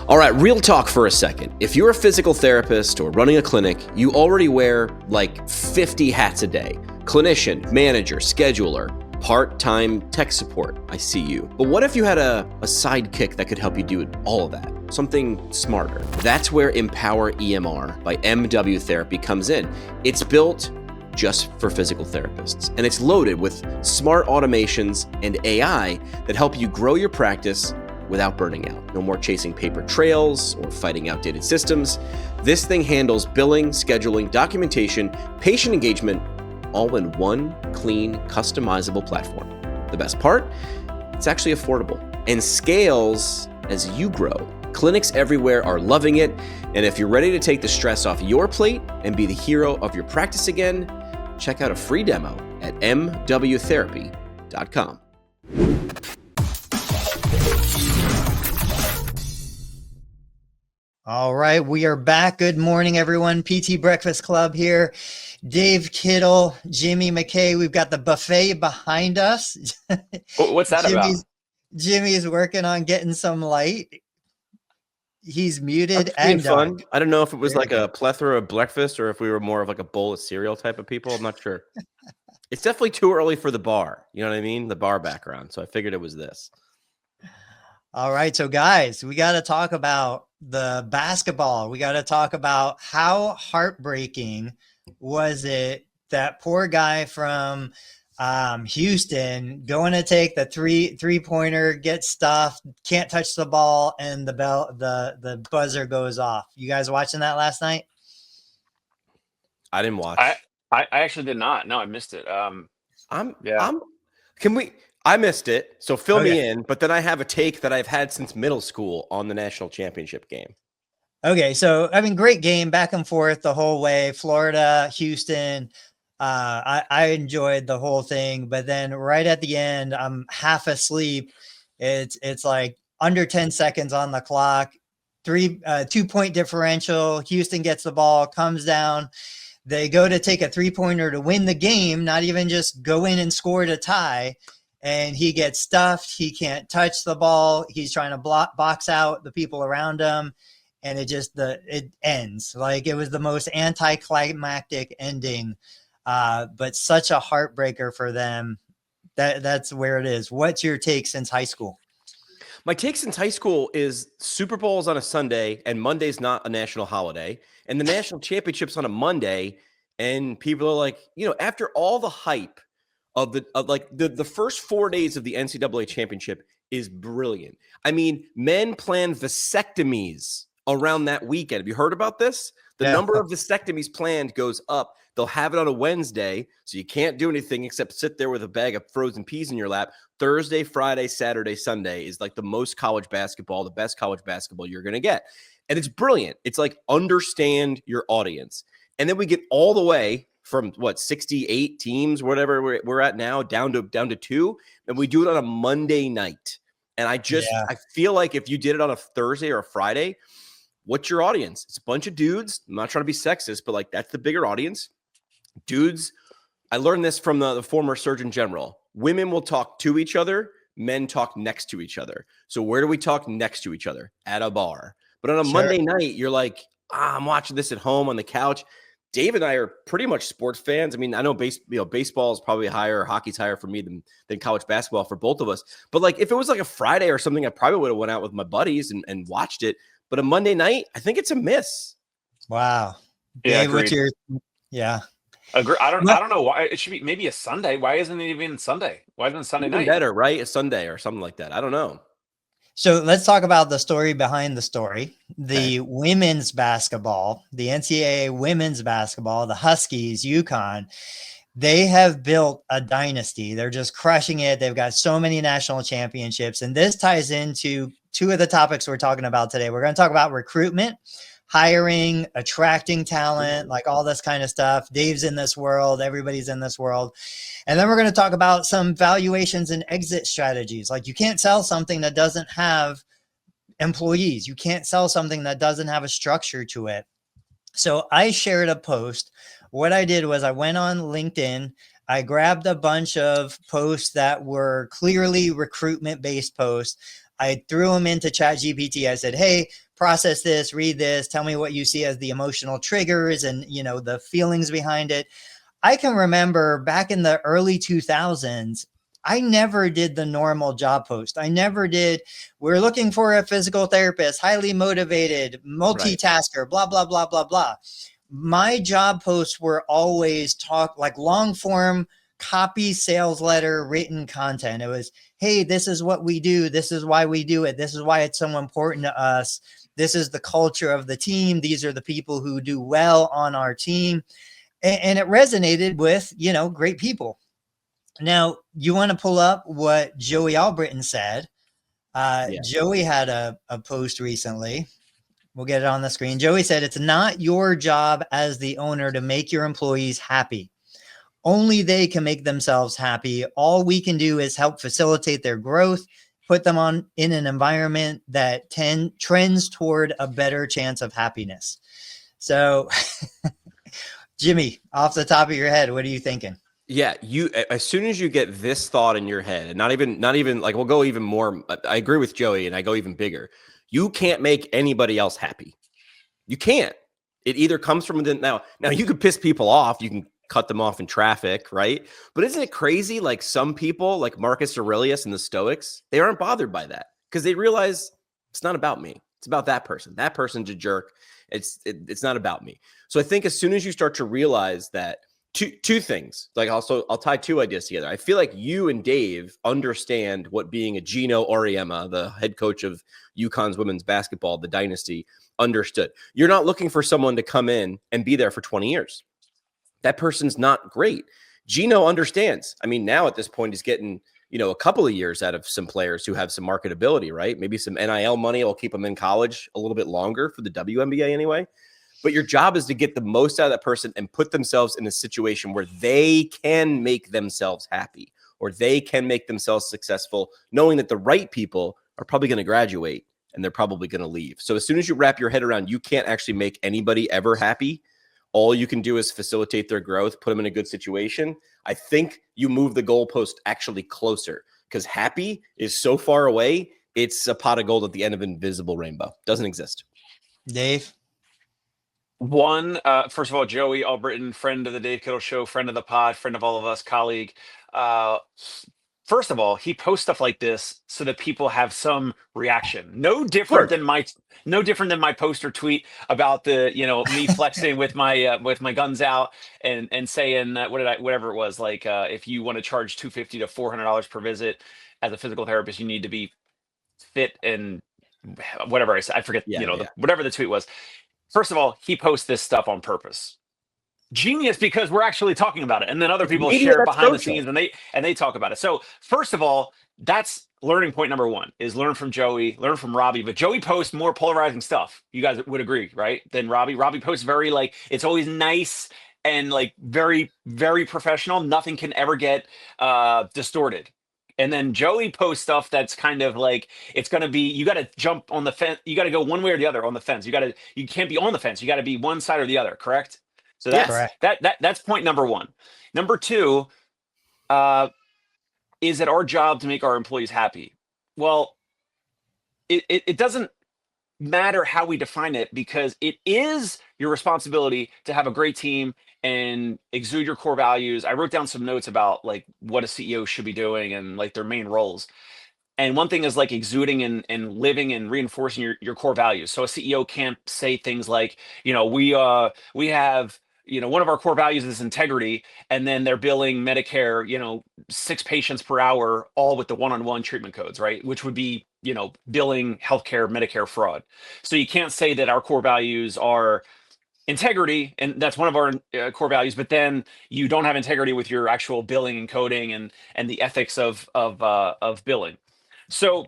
All right, real talk for a second. If you're a physical therapist or running a clinic, you already wear like 50 hats a day. Clinician, manager, scheduler, part-time tech support. I see you. But what if you had a sidekick that could help you do all of that? Something smarter. That's where Empower EMR by MW Therapy comes in. It's built just for physical therapists, and it's loaded with smart automations and AI that help you grow your practice without burning out. No more chasing paper trails or fighting outdated systems. This thing handles billing, scheduling, documentation, patient engagement, all in one clean, customizable platform. The best part? It's actually affordable and scales as you grow. Clinics everywhere are loving it, and if you're ready to take the stress off your plate and be the hero of your practice again, check out a free demo at mwtherapy.com. All right, we are back. Good morning, everyone. PT Breakfast Club here. Dave Kittle, Jimmy McKay. We've got the buffet behind us. What's that about? Jimmy's working on getting some light. He's muted and fun. I don't know if it was like a plethora of breakfast or if we were more of like a bowl of cereal type of people. I'm not sure. It's definitely too early for the bar. You know what I mean? The bar background. So I figured it was this. All right. So guys, we got to talk about the basketball. We got to talk about how heartbreaking was it that poor guy from Houston going to take the three-pointer, get stuffed, can't touch the ball, and the buzzer goes off. You guys watching that last night? I didn't watch. I actually did not. No, I missed it. I missed it, so fill me in, but then I have a take that I've had since middle school on the national championship game. Okay, so, I mean, great game, back and forth the whole way, Florida, Houston. I enjoyed the whole thing, but then right at the end, I'm half asleep. It's like under 10 seconds on the clock, 2-point differential. Houston gets the ball, comes down. They go to take a 3-pointer to win the game, not even just go in and score to tie. And he gets stuffed. He can't touch the ball. He's trying to box out the people around him. And it ends. Like, it was the most anticlimactic ending, but such a heartbreaker for them. That's where it is. What's your take since high school? My take since high school is Super Bowl's on a Sunday and Monday's not a national holiday, and the national championship's on a Monday. And people are like, after all the hype of the first 4 days of the NCAA championship is brilliant. I mean, men plan vasectomies around that weekend. Have you heard about this? The number of vasectomies planned goes up. They'll have it on a Wednesday, so you can't do anything except sit there with a bag of frozen peas in your lap. Thursday, Friday, Saturday, Sunday is like the most college basketball, the best college basketball you're going to get. And it's brilliant. It's like, understand your audience. And then we get all the way from 68 teams, whatever we're at now, down to 2, and we do it on a Monday night. And I feel like if you did it on a Thursday or a Friday, what's your audience? It's a bunch of dudes. I'm not trying to be sexist, but like, that's the bigger audience. Dudes, I learned this from the former Surgeon General. Women will talk to each other. Men talk next to each other. So where do we talk next to each other? At a bar. But on a Monday night, you're like, I'm watching this at home on the couch. Dave and I are pretty much sports fans. I mean, I know baseball is probably higher, hockey's higher for me than college basketball for both of us. But like, if it was like a Friday or something, I probably would have went out with my buddies and watched it. But a Monday night, I think it's a miss. Wow. Yeah, Dave, agreed. Agree. I don't know why it should be maybe a Sunday. Why isn't it even Sunday? Why isn't it Sunday night? Better, right? A Sunday or something like that. I don't know. So let's talk about the story behind the story. The women's basketball, the NCAA women's basketball, the Huskies, UConn, they have built a dynasty. They're just crushing it. They've got so many national championships. And this ties into two of the topics we're talking about today. We're going to talk about recruitment, hiring, attracting talent, like all this kind of stuff. Dave's in this world. Everybody's in this world. And then we're going to talk about some valuations and exit strategies. Like, you can't sell something that doesn't have employees. You can't sell something that doesn't have a structure to it. So I shared a post. What I did was I went on LinkedIn. I grabbed a bunch of posts that were clearly recruitment-based posts. I threw them into ChatGPT. I said, hey, process this, read this, tell me what you see as the emotional triggers and, the feelings behind it. I can remember back in the early 2000s, I never did the normal job post. I never did. We're looking for a physical therapist, highly motivated, multitasker, blah, blah, blah, blah, blah. My job posts were always like long form copy, sales letter, written content. It was, hey, this is what we do. This is why we do it. This is why it's so important to us. This is the culture of the team. These are the people who do well on our team. And it resonated with, great people. Now, you want to pull up what Joey Albritton said. Joey had a post recently. We'll get it on the screen. Joey said, it's not your job as the owner to make your employees happy. Only they can make themselves happy. All we can do is help facilitate their growth, put them in an environment that trends toward a better chance of happiness. So, Jimmy, off the top of your head, what are you thinking? Yeah, as soon as you get this thought in your head, and not even like, we'll go even more. I agree with Joey, and I go even bigger. You can't make anybody else happy. You can't. It either comes from within. Now you can piss people off. You can cut them off in traffic, right? But isn't it crazy? Like some people, like Marcus Aurelius and the Stoics, they aren't bothered by that because they realize it's not about me. It's about that person. That person's a jerk. It's not about me. So I think as soon as you start to realize that, two things, like also I'll tie two ideas together. I feel like you and Dave understand what being a Gino Auriemma, the head coach of UConn's women's basketball, the dynasty, understood. You're not looking for someone to come in and be there for 20 years. That person's not great. Gino understands. I mean, now at this point, he's getting, a couple of years out of some players who have some marketability, right? Maybe some NIL money will keep them in college a little bit longer for the WNBA anyway. But your job is to get the most out of that person and put themselves in a situation where they can make themselves happy or they can make themselves successful, knowing that the right people are probably going to graduate and they're probably going to leave. So as soon as you wrap your head around, you can't actually make anybody ever happy. All you can do is facilitate their growth, put them in a good situation. I think you move the goalpost actually closer because happy is so far away. It's a pot of gold at the end of an invisible rainbow. Doesn't exist. Dave? First of all, Joey Albritton, friend of the Dave Kittle Show, friend of the pod, friend of all of us, colleague. First of all, he posts stuff like this so that people have some reaction. No different than my post or tweet about the, me flexing with my guns out and saying whatever it was, like if you want to charge $250 to $400 per visit as a physical therapist, you need to be fit and whatever I said. I forget, whatever the tweet was. First of all, he posts this stuff on purpose. Genius, because we're actually talking about it, and then other people share behind the scenes and they talk about it. So first of all, that's learning point number one: is learn from Joey, learn from Robbie. But Joey posts more polarizing stuff. You guys would agree, right? Than Robbie. Robbie posts very it's always nice and very, very professional. Nothing can ever get distorted. And then Joey posts stuff that's kind of it's going to be, you got to jump on the fence. You got to go one way or the other on the fence. You can't be on the fence. You got to be one side or the other. Correct. So that's point number one. Number two, is it our job to make our employees happy? Well, it doesn't matter how we define it, because it is your responsibility to have a great team and exude your core values. I wrote down some notes about what a CEO should be doing and their main roles. And one thing is exuding and living and reinforcing your core values. So a CEO can't say things like, we have, one of our core values is integrity, and then they're billing Medicare, 6 patients per hour, all with the one-on-one treatment codes, right? Which would be, billing healthcare, Medicare fraud. So you can't say that our core values are integrity, and that's one of our core values, but then you don't have integrity with your actual billing and coding and the ethics of billing. So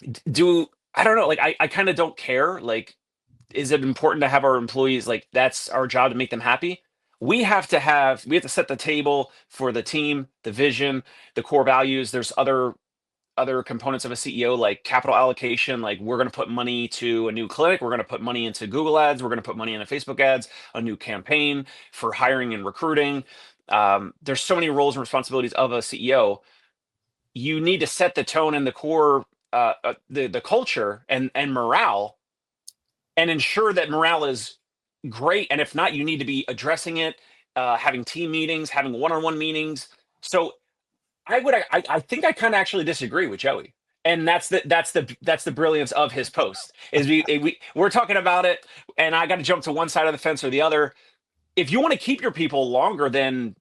I don't know, I kind of don't care. Is it important to have our employees, that's our job to make them happy? We have to set the table for the team, the vision, the core values. There's other components of a CEO, like capital allocation. We're going to put money to a new clinic. We're going to put money into Google ads. We're going to put money into Facebook ads, a new campaign for hiring and recruiting. There's so many roles and responsibilities of a CEO. You need to set the tone and the core the culture and morale, and ensure that morale is great. And if not, you need to be addressing it, having team meetings, having one-on-one meetings. So I think I kind of actually disagree with Joey. And that's the brilliance of his post is we're talking about it, and I got to jump to one side of the fence or the other. If you want to keep your people longer than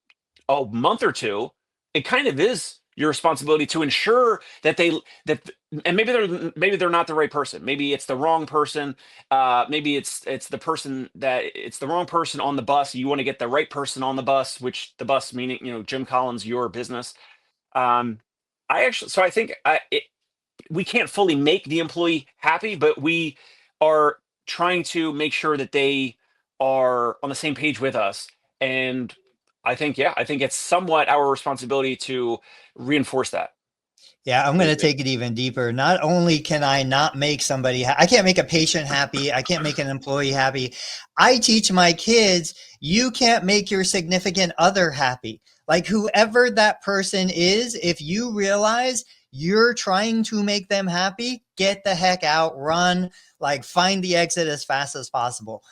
a month or two, it kind of is your responsibility to ensure that and maybe they're not the right person. Maybe it's the wrong person. Maybe it's the wrong person on the bus. You want to get the right person on the bus, which the bus meaning, Jim Collins, your business. I think we can't fully make the employee happy, but we are trying to make sure that they are on the same page with us. And I think it's somewhat our responsibility to reinforce that. Yeah, I'm going to take it even deeper. Not only can I not make somebody, I can't make a patient happy. I can't make an employee happy. I teach my kids, you can't make your significant other happy. Like whoever that person is, if you realize you're trying to make them happy, get the heck out, run, like find the exit as fast as possible.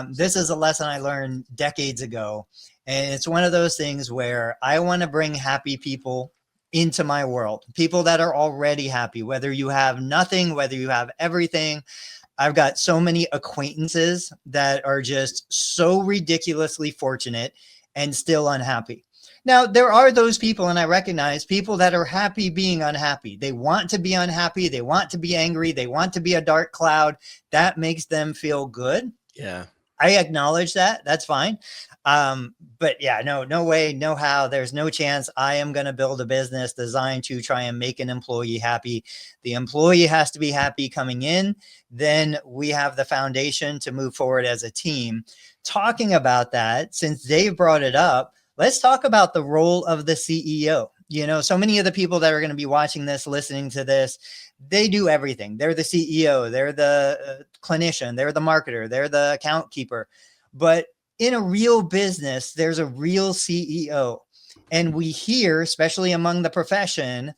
This is a lesson I learned decades ago. And it's one of those things where I want to bring happy people into my world, people that are already happy, whether you have nothing, whether you have everything. I've got so many acquaintances that are just so ridiculously fortunate and still unhappy. Now, there are those people, and I recognize people that are happy being unhappy. They want to be unhappy. They want to be angry. They want to be a dark cloud. That makes them feel good. Yeah. I acknowledge that. That's fine. But yeah, no way, no how. There's no chance I am going to build a business designed to try and make an employee happy. The employee has to be happy coming in. Then we have the foundation to move forward as a team. Talking about that, since Dave brought it up, let's talk about the role of the CEO. So many of the people that are going to be watching this, listening to this, they do everything. They're the CEO, they're the clinician, they're the marketer, they're the account keeper. But in a real business, there's a real CEO. And we hear, especially among the profession,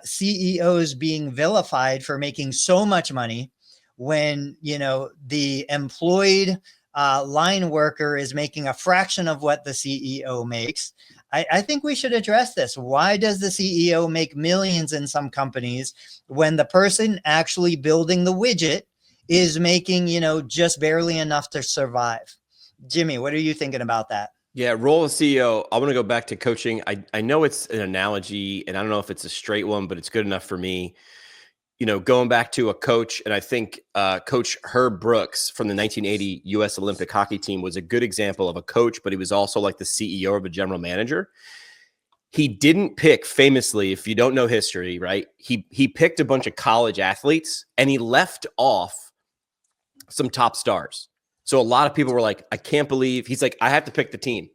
CEOs being vilified for making so much money when, the employed line worker is making a fraction of what the CEO makes. I think we should address this. Why does the CEO make millions in some companies when the person actually building the widget is making, just barely enough to survive? Jimmy, what are you thinking about that? Yeah, role of CEO. I want to go back to coaching. I know it's an analogy, and I don't know if it's a straight one, but it's good enough for me. Going back to a coach, and I think Coach Herb Brooks from the 1980 U.S. Olympic hockey team was a good example of a coach, but he was also like the CEO of a general manager. He didn't pick, famously, if you don't know history, right? He picked a bunch of college athletes, and he left off some top stars. So a lot of people were like, I can't believe, he's like, I have to pick the team.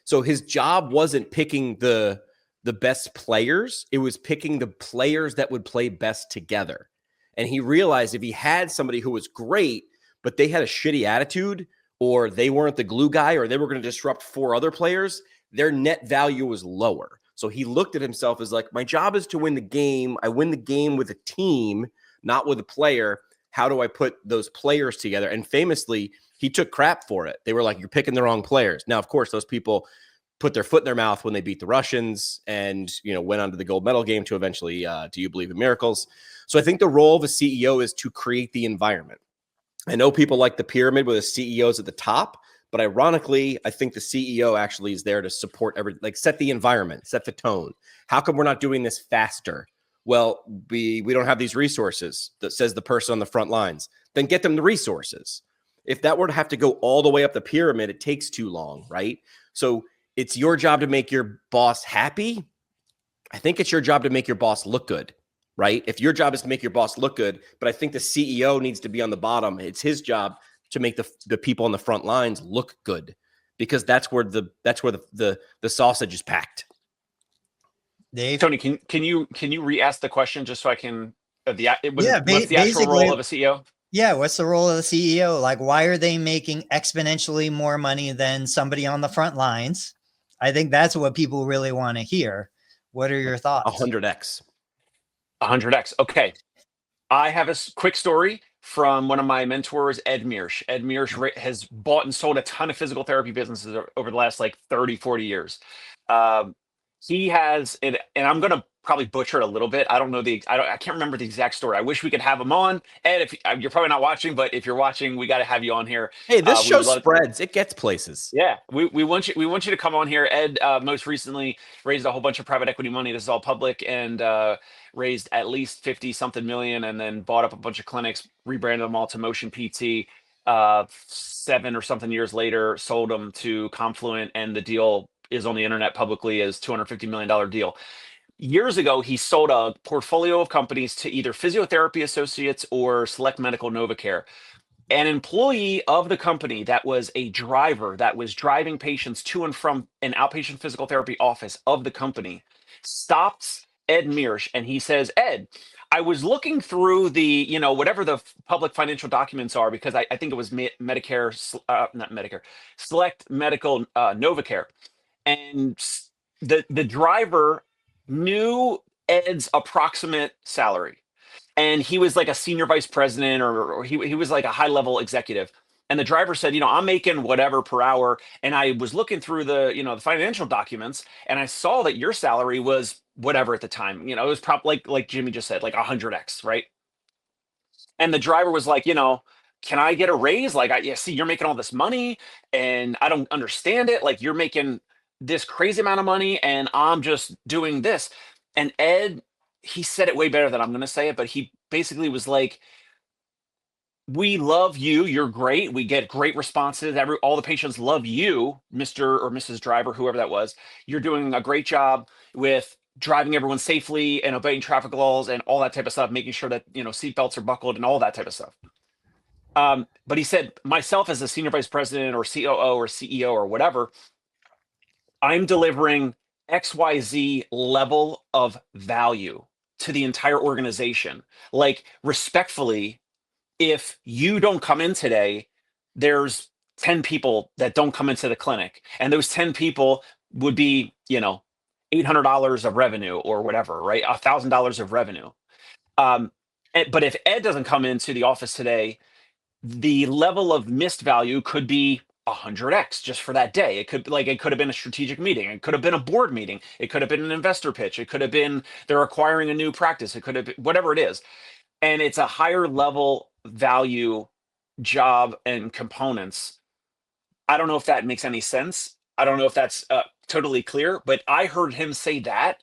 So his job wasn't picking the best players. It was picking the players that would play best together. And he realized if he had somebody who was great, but they had a shitty attitude, or they weren't the glue guy, or they were going to disrupt 4 other players, their net value was lower. So he looked at himself as like, my job is to win the game. I win the game with a team, not with a player. How do I put those players together? And famously, he took crap for it. They were like, you're picking the wrong players. Now, of course, those people put their foot in their mouth when they beat the Russians and, went on to the gold medal game to eventually, do you believe in miracles? So I think the role of a CEO is to create the environment. I know people like the pyramid where the CEO's at the top, but ironically, I think the CEO actually is there to support set the environment, set the tone. How come we're not doing this faster? Well, we don't have these resources, that says the person on the front lines. Then get them the resources. If that were to have to go all the way up the pyramid, it takes too long, right? So it's your job to make your boss happy. I think it's your job to make your boss look good, right? If your job is to make your boss look good, but I think the CEO needs to be on the bottom. It's his job to make the people on the front lines look good, because that's where the sausage is packed. Dave? Tony, can you re-ask the question just so I can what's the actual basically, role of a CEO? Yeah, what's the role of the CEO? Like, why are they making exponentially more money than somebody on the front lines? I think that's what people really want to hear. What are your thoughts? 100x. 100x. Okay. I have a quick story from one of my mentors, Ed Mearsh. Ed Mearsh has bought and sold a ton of physical therapy businesses over the last like 30, 40 years. Um, he has, and I'm going to probably butcher it a little bit. I can't remember the exact story. I wish we could have him on. Ed, if you're probably not watching, but if you're watching, we got to have you on here. Hey, this We show would love spreads. It gets places. Yeah, we want you to come on here. Ed most recently raised a whole bunch of private equity money. This is all public, and raised at least 50 something million, and then bought up a bunch of clinics, rebranded them all to Motion PT. 7 or something years later, sold them to Confluent, and the deal is on the internet publicly as $250 million deal. Years ago, he sold a portfolio of companies to either Physiotherapy Associates or Select Medical Novacare. An employee of the company that was a driver that was driving patients to and from an outpatient physical therapy office of the company stops Ed Mearsh, and he says, Ed, I was looking through the, whatever the public financial documents are, because I think it was Medicare, not Medicare, Select Medical Novacare. And the driver knew Ed's approximate salary, and he was like a senior vice president, or he was like a high level executive. And the driver said, I'm making whatever per hour. And I was looking through the, the financial documents, and I saw that your salary was whatever at the time. It was probably like Jimmy just said, like 100x, right? And the driver was like, can I get a raise? Like, see, you're making all this money and I don't understand it. Like, you're making this crazy amount of money and I'm just doing this. And Ed, he said it way better than I'm going to say it, but he basically was like, we love you. You're great. We get great responses. All the patients love you, Mr. or Mrs. Driver, whoever that was. You're doing a great job with driving everyone safely and obeying traffic laws and all that type of stuff, making sure that, seatbelts are buckled and all that type of stuff. But he said, myself as a senior vice president or COO or CEO or whatever, I'm delivering XYZ level of value to the entire organization. Like, respectfully, if you don't come in today, there's 10 people that don't come into the clinic, and those 10 people would be, $800 of revenue or whatever, right? $1,000 of revenue. But if Ed doesn't come into the office today, the level of missed value could be 100x just for that day. It could have been a strategic meeting. It could have been a board meeting. It could have been an investor pitch. It could have been they're acquiring a new practice. It could have been whatever it is. And it's a higher level value job and components. I don't know if that makes any sense. I don't know if that's totally clear, but I heard him say that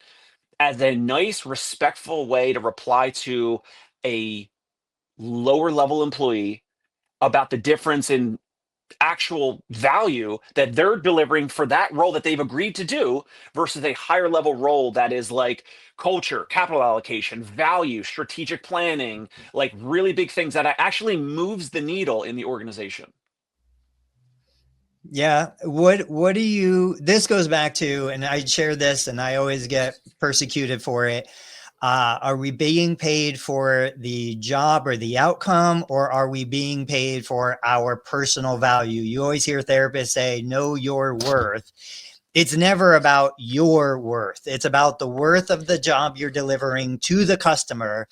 as a nice, respectful way to reply to a lower level employee about the difference in actual value that they're delivering for that role that they've agreed to do versus a higher level role that is like culture, capital allocation, value, strategic planning, like really big things that actually moves the needle in the organization. Yeah. This goes back to, and I share this and I always get persecuted for it. Are we being paid for the job or the outcome, or are we being paid for our personal value? You always hear therapists say, know your worth. It's never about your worth. It's about the worth of the job you're delivering to the customer.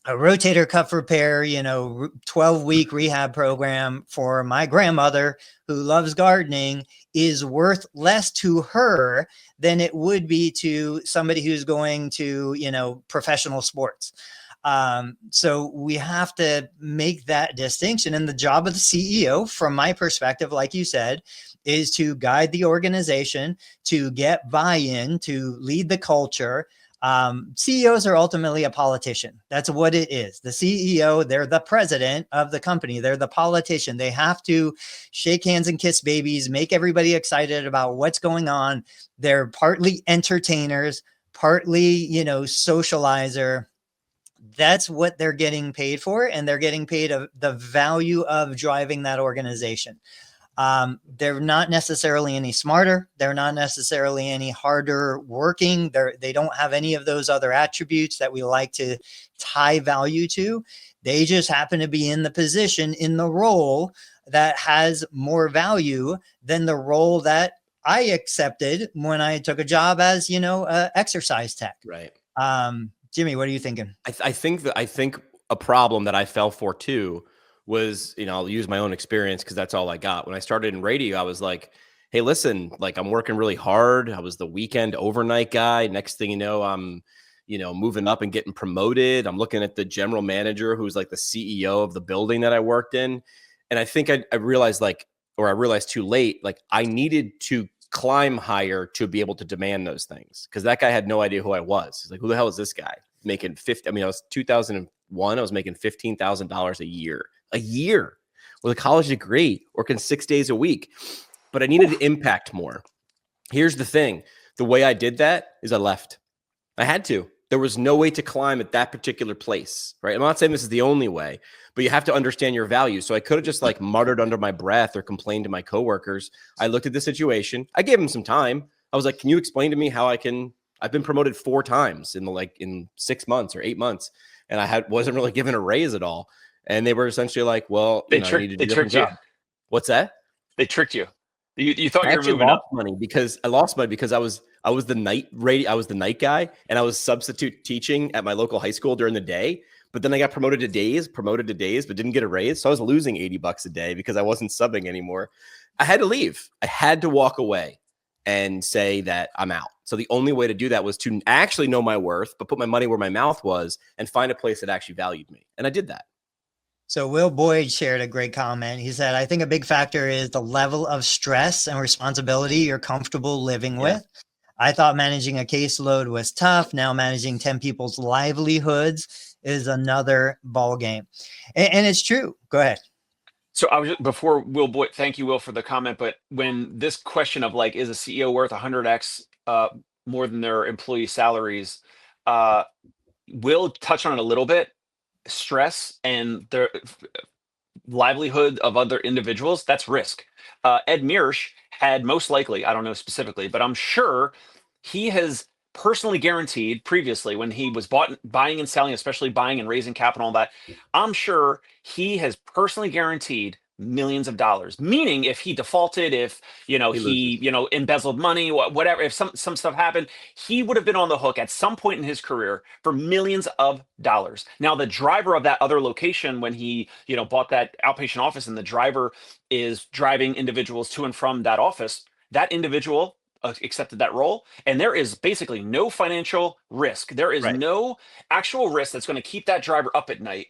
A rotator cuff repair, 12-week rehab program for my grandmother who loves gardening is worth less to her than it would be to somebody who's going to, professional sports. So we have to make that distinction. And the job of the CEO, from my perspective, like you said, is to guide the organization, to get buy-in, to lead the culture. CEOs are ultimately a politician. That's what it is. The CEO, they're the president of the company. They're the politician. They have to shake hands and kiss babies, make everybody excited about what's going on. They're partly entertainers, partly, socializer. That's what they're getting paid for. And they're getting paid the value of driving that organization. They're not necessarily any smarter. They're not necessarily any harder working. They don't have any of those other attributes that we like to tie value to. They just happen to be in the position, in the role that has more value than the role that I accepted when I took a job as, exercise tech. Right. Jimmy, what are you thinking? I think a problem that I fell for too was, I'll use my own experience because that's all I got. When I started in radio, I was like, hey, listen, like I'm working really hard. I was the weekend overnight guy. Next thing you know, I'm, moving up and getting promoted. I'm looking at the general manager who's like the CEO of the building that I worked in. And I think I realized I realized too late, like I needed to climb higher to be able to demand those things. Cause that guy had no idea who I was. He's like, who the hell is this guy? Making 50. I mean, I was 2001. I was making $15,000 a year with a college degree, working 6 days a week. But I needed to impact more. Here's the thing: the way I did that is I left. I had to. There was no way to climb at that particular place, right? I'm not saying this is the only way, but you have to understand your value. So I could have just like muttered under my breath or complained to my coworkers. I looked at the situation. I gave them some time. I was like, "Can you explain to me how I can?" I've been promoted 4 times in 6 months or 8 months, and I wasn't really given a raise at all. And they were essentially like, "Well, you need to do a different job." What's that? They tricked you. You thought I you were moving up. I lost money because I was the night guy, and I was substitute teaching at my local high school during the day. But then I got promoted to days, but didn't get a raise. So I was losing $80 a day because I wasn't subbing anymore. I had to leave. I had to walk away and say that I'm out. So the only way to do that was to actually know my worth, but put my money where my mouth was and find a place that actually valued me. And I did that. So Will Boyd shared a great comment. He said, I think a big factor is the level of stress and responsibility you're comfortable living with. I thought managing a caseload was tough. Now managing 10 people's livelihoods is another ball game. And it's true. Go ahead. So I was before Will Boyd. Thank you, Will, for the comment. But when this question of like, is a CEO worth 100x more than their employee salaries? Will touch on it a little bit. Stress and the livelihood of other individuals, that's risk. Ed Mearsh had most likely, I don't know specifically, but I'm sure he has personally guaranteed previously when he was buying and selling, especially buying and raising capital, all that, I'm sure he has personally guaranteed millions of dollars. Meaning if he defaulted, if he embezzled money, whatever, if some stuff happened, he would have been on the hook at some point in his career for millions of dollars. Now the driver of that other location, when he bought that outpatient office, and the driver is driving individuals to and from that office, that individual accepted that role, and there is basically no financial risk. There is no actual risk that's going to keep that driver up at night.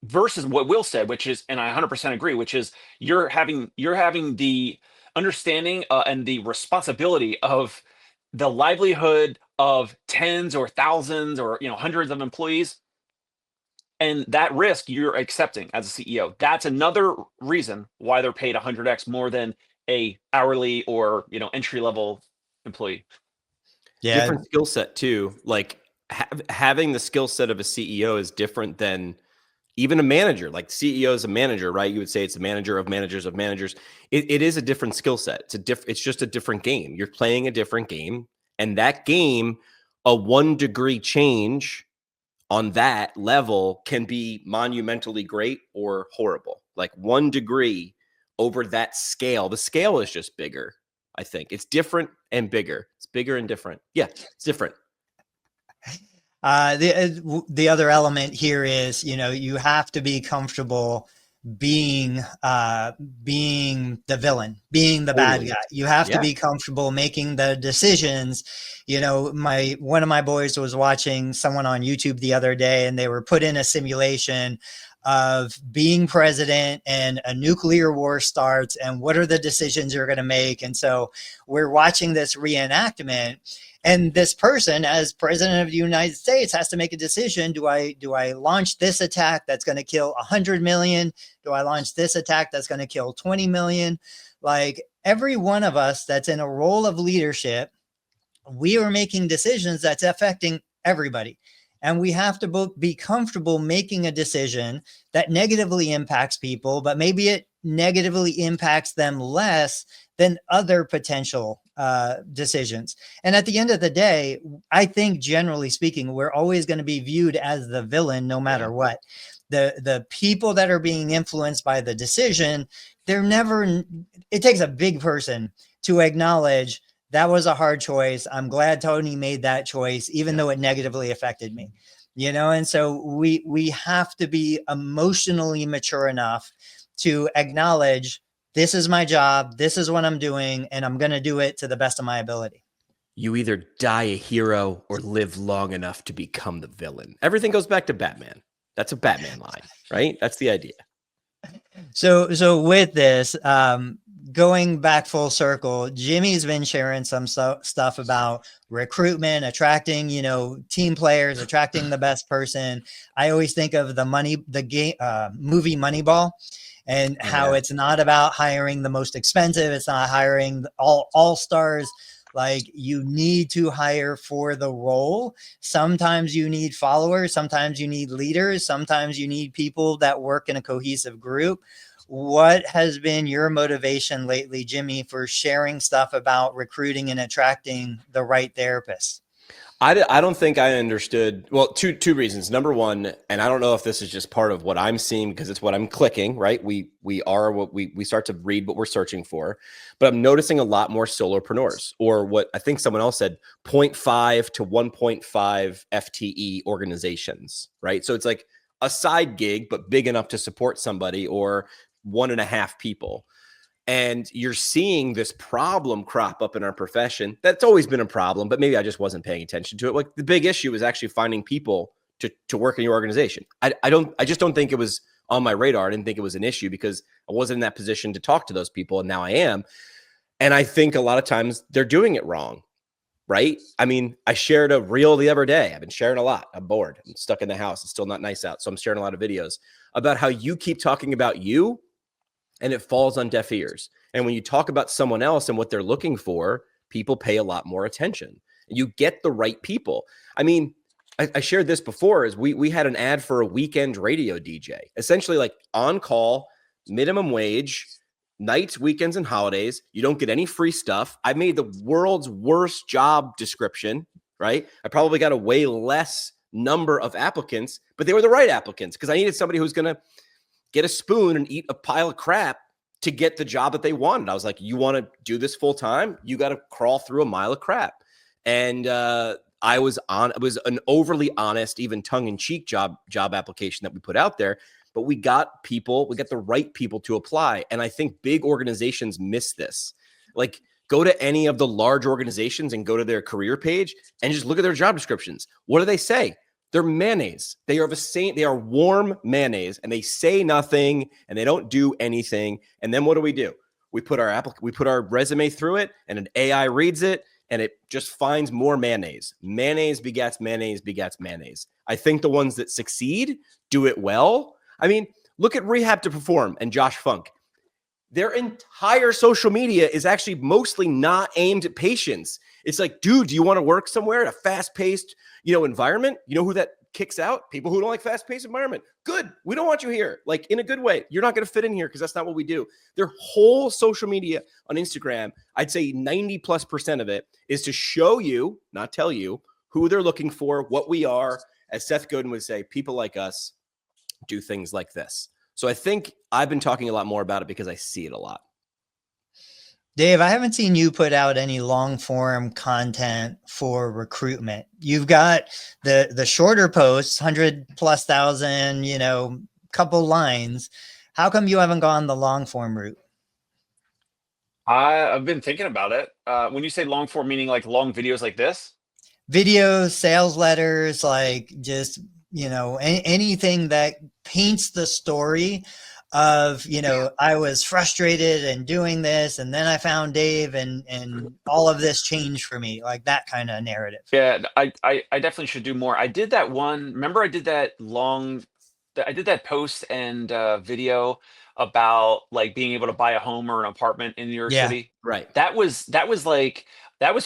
Versus what Will said, which is, and I 100% agree, which is you're having the understanding and the responsibility of the livelihood of tens or thousands or hundreds of employees, and that risk you're accepting as a CEO. That's another reason why they're paid 100x more than a hourly or entry level employee. Yeah, different skill set too. Like having the skill set of a CEO is different than even a manager. Like CEO is a manager, right? You would say it's a manager of managers of managers. It is a different skill set. It's just a different game. You're playing a different game, and that game, a 1 degree change on that level can be monumentally great or horrible. Like 1 degree over that scale. The scale is just bigger. I think it's different and bigger. It's bigger and different. Yeah, it's different. The other element here is, you have to be comfortable being the villain, being the bad guy. You have to be comfortable making the decisions. One of my boys was watching someone on YouTube the other day, and they were put in a simulation of being president and a nuclear war starts, and what are the decisions you're going to make. And so we're watching this reenactment, and this person, as president of the United States, has to make a decision. Do I launch this attack that's going to kill 100 million? Do I launch this attack that's going to kill 20 million? Like every one of us that's in a role of leadership, we are making decisions that's affecting everybody. And we have to be comfortable making a decision that negatively impacts people, but maybe it negatively impacts them less than other potential decisions. And at the end of the day, I think generally speaking, we're always going to be viewed as the villain no matter what. The people that are being influenced by the decision, it takes a big person to acknowledge that was a hard choice. I'm glad Tony made that choice, even though it negatively affected me, and so we have to be emotionally mature enough to acknowledge this is my job, this is what I'm doing, and I'm going to do it to the best of my ability. You either die a hero or live long enough to become the villain. Everything goes back to Batman. That's a Batman line, right? That's the idea. So with this, going back full circle, Jimmy's been sharing some stuff about recruitment, attracting, team players, attracting the best person. I always think of the movie Moneyball, and how it's not about hiring the most expensive. It's not hiring all stars. Like, you need to hire for the role. Sometimes you need followers. Sometimes you need leaders. Sometimes you need people that work in a cohesive group. What has been your motivation lately, Jimmy, for sharing stuff about recruiting and attracting the right therapists? I don't think I understood. Well, two reasons. Number one, and I don't know if this is just part of what I'm seeing because it's what I'm clicking, right? We are what we start to read what we're searching for, but I'm noticing a lot more solopreneurs, or what I think someone else said, 0.5 to 1.5 FTE organizations, right? So it's like a side gig, but big enough to support somebody, or 1.5 people. And you're seeing this problem crop up in our profession. That's always been a problem, but maybe I just wasn't paying attention to it. Like, the big issue is actually finding people to work in your organization. I just don't think it was on my radar. I didn't think it was an issue because I wasn't in that position to talk to those people. And now I am. And I think a lot of times they're doing it wrong, right? I mean, I shared a reel the other day. I've been sharing a lot. I'm bored. I'm stuck in the house. It's still not nice out. So I'm sharing a lot of videos about how you keep talking about you, and it falls on deaf ears. And when you talk about someone else and what they're looking for, people pay a lot more attention. You get the right people. I mean, I shared this before, is we had an ad for a weekend radio DJ, essentially like on call, minimum wage, nights, weekends, and holidays. You don't get any free stuff. I made the world's worst job description, right? I probably got a way less number of applicants, but they were the right applicants because I needed somebody who's going to get a spoon and eat a pile of crap to get the job that they wanted. I was like, you want to do this full time? You got to crawl through a mile of crap. And it was an overly honest, even tongue-in-cheek job application that we put out there. But we got the right people to apply. And I think big organizations miss this. Like, go to any of the large organizations and go to their career page and just look at their job descriptions. What do they say? They're mayonnaise. They are warm mayonnaise, and they say nothing and they don't do anything. And then what do? We put our resume through it, and an AI reads it, and it just finds more mayonnaise. Mayonnaise begets mayonnaise begets mayonnaise. I think the ones that succeed do it well. I mean, look at Rehab to Perform and Josh Funk. Their entire social media is actually mostly not aimed at patients. It's like, dude, do you want to work somewhere in a fast-paced, environment? You know who that kicks out? People who don't like fast-paced environment. Good. We don't want you here. Like, in a good way. You're not going to fit in here because that's not what we do. Their whole social media on Instagram, I'd say 90+% of it is to show you, not tell you, who they're looking for, what we are. As Seth Godin would say, people like us do things like this. So I think I've been talking a lot more about it because I see it a lot. Dave, I haven't seen you put out any long form content for recruitment. You've got the shorter posts, 100,000+, couple lines. How come you haven't gone the long form route? I've been thinking about it. When you say long form, meaning like long videos like this? Videos, sales letters, like just, anything that paints the story of, I was frustrated and doing this, and then I found Dave, and all of this changed for me, like that kind of narrative. Yeah, I definitely should do more. I did that one. Remember, I did that post and video about like being able to buy a home or an apartment in New York Yeah. City. Right. That was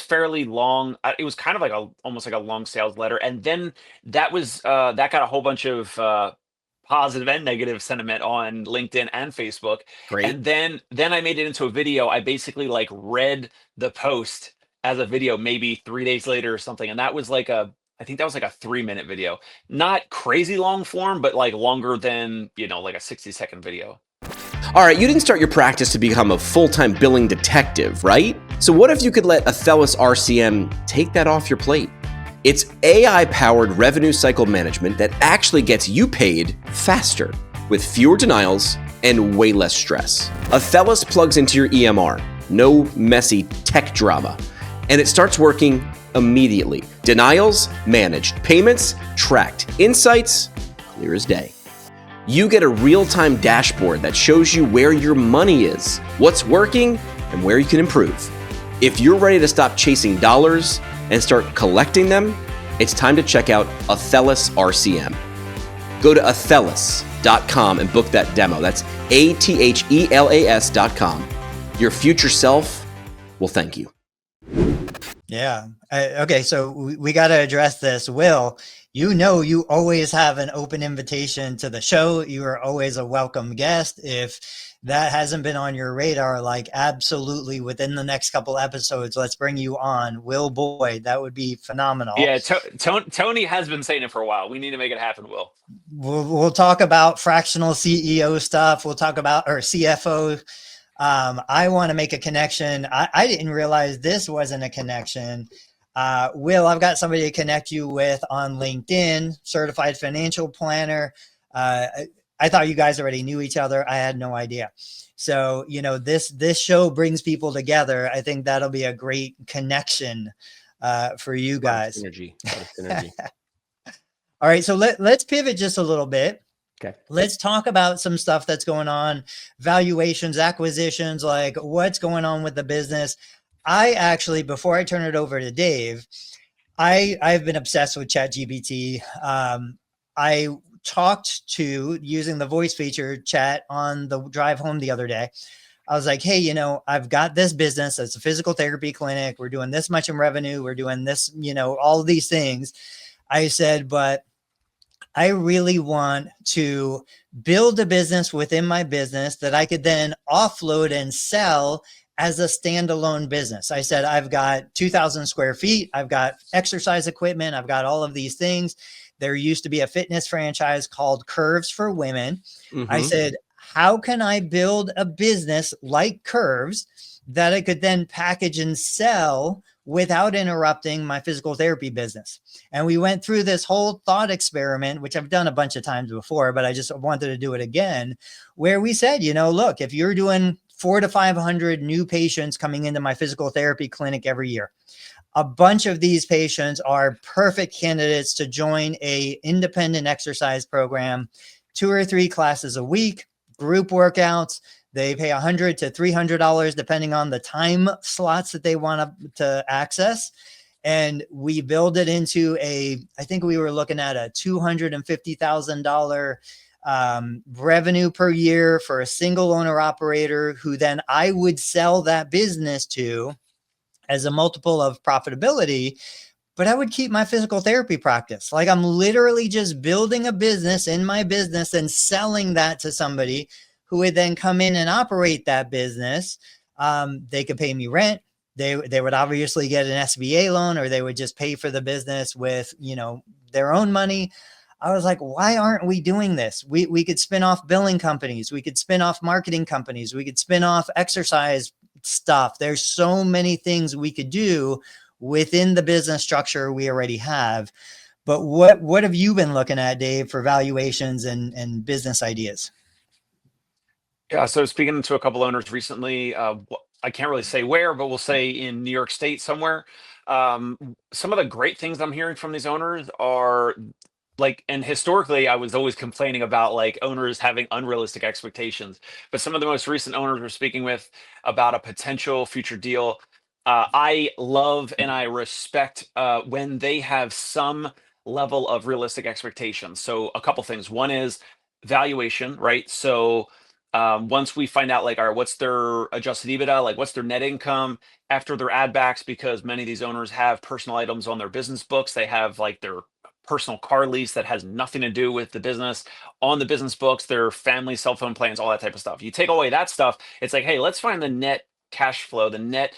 fairly long. It was kind of like almost like a long sales letter, and then that got a whole bunch of positive and negative sentiment on LinkedIn and Facebook. Great. And then I made it into a video. I basically like read the post as a video maybe 3 days later or something, and I think that was like a 3-minute video. Not crazy long form, but like longer than like a 60-second video. All right, you didn't start your practice to become a full-time billing detective, right? So what if you could let Athelis RCM take that off your plate? It's AI-powered revenue cycle management that actually gets you paid faster, with fewer denials and way less stress. Athelis plugs into your EMR, no messy tech drama, and it starts working immediately. Denials managed, payments tracked, insights clear as day. You get a real-time dashboard that shows you where your money is, what's working, and where you can improve. If you're ready to stop chasing dollars and start collecting them, it's time to check out Athelis RCM. Go to athelis.com and book that demo. That's ATHELAS.com. Your future self will thank you. Yeah. Okay. So we got to address this. Will, you always have an open invitation to the show. You are always a welcome guest. If that hasn't been on your radar, like absolutely within the next couple episodes, let's bring you on. Will Boyd, that would be phenomenal. Yeah, Tony has been saying it for a while. We need to make it happen, Will. We'll talk about fractional CEO stuff. We'll talk about our CFO. I want to make a connection. I didn't realize this wasn't a connection. Will, I've got somebody to connect you with on LinkedIn, certified financial planner. I thought you guys already knew each other. I had no idea. So, this show brings people together. I think that'll be a great connection for you guys. Synergy. All right. So let's pivot just a little bit. Okay. Let's talk about some stuff that's going on, valuations, acquisitions, like what's going on with the business. I actually, before I turn it over to Dave, I've been obsessed with ChatGPT. I talked to, using the voice feature, chat on the drive home the other day. I was like, hey, I've got this business. It's a physical therapy clinic. We're doing this much in revenue. We're doing this, all of these things. I said, but I really want to build a business within my business that I could then offload and sell as a standalone business. I said, I've got 2,000 square feet. I've got exercise equipment. I've got all of these things. There used to be a fitness franchise called Curves for Women. Mm-hmm. I said, how can I build a business like Curves that I could then package and sell without interrupting my physical therapy business? And we went through this whole thought experiment, which I've done a bunch of times before, but I just wanted to do it again, where we said, look, if you're doing 400 to 500 new patients coming into my physical therapy clinic every year, a bunch of these patients are perfect candidates to join a independent exercise program, 2 or 3 classes a week, group workouts. They pay $100 to $300 depending on the time slots that they want to access. And we build it into I think we were looking at a $250,000 revenue per year for a single owner operator, who then I would sell that business to as a multiple of profitability, but I would keep my physical therapy practice. Like, I'm literally just building a business in my business and selling that to somebody who would then come in and operate that business. They could pay me rent. They would obviously get an SBA loan, or they would just pay for the business with, their own money. I was like, why aren't we doing this? We could spin off billing companies. We could spin off marketing companies. We could spin off exercise stuff. There's so many things we could do within the business structure we already have. But what have you been looking at, Dave, for valuations and business ideas? Yeah, so speaking to a couple owners recently, I can't really say where, but we'll say in New York State somewhere. Some of the great things I'm hearing from these owners are and historically, I was always complaining about owners having unrealistic expectations. But some of the most recent owners we're speaking with about a potential future deal, I love and I respect when they have some level of realistic expectations. So a couple things. One is valuation, right? So once we find out, all right, what's their adjusted EBITDA, what's their net income after their add backs, because many of these owners have personal items on their business books. They have their personal car lease that has nothing to do with the business on the business books, their family cell phone plans, all that type of stuff. You take away that stuff, it's like, hey, let's find the net cash flow, the net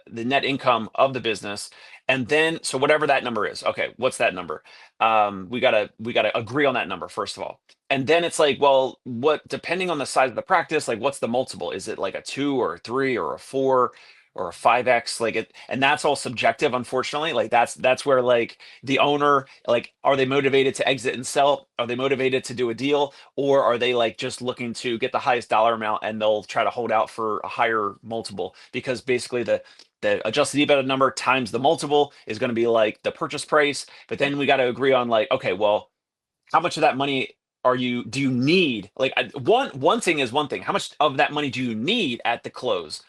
net income of the business. And then, so whatever that number is, okay, what's that number? We gotta agree on that number first of all. And then it's like, well, what, depending on the size of the practice, like what's the multiple? Is it like a 2 or a 3 or a 4 or a 5x? Like it, and that's all subjective, unfortunately. Like that's where like the owner, like, are they motivated to exit and sell? Are they motivated to do a deal? Or are they like just looking to get the highest dollar amount and they'll try to hold out for a higher multiple? Because basically the adjusted EBITDA number times the multiple is going to be like the purchase price. But then we got to agree on like, okay, well, how much of that money do you need? Like one thing is one thing. How much of that money do you need at the close?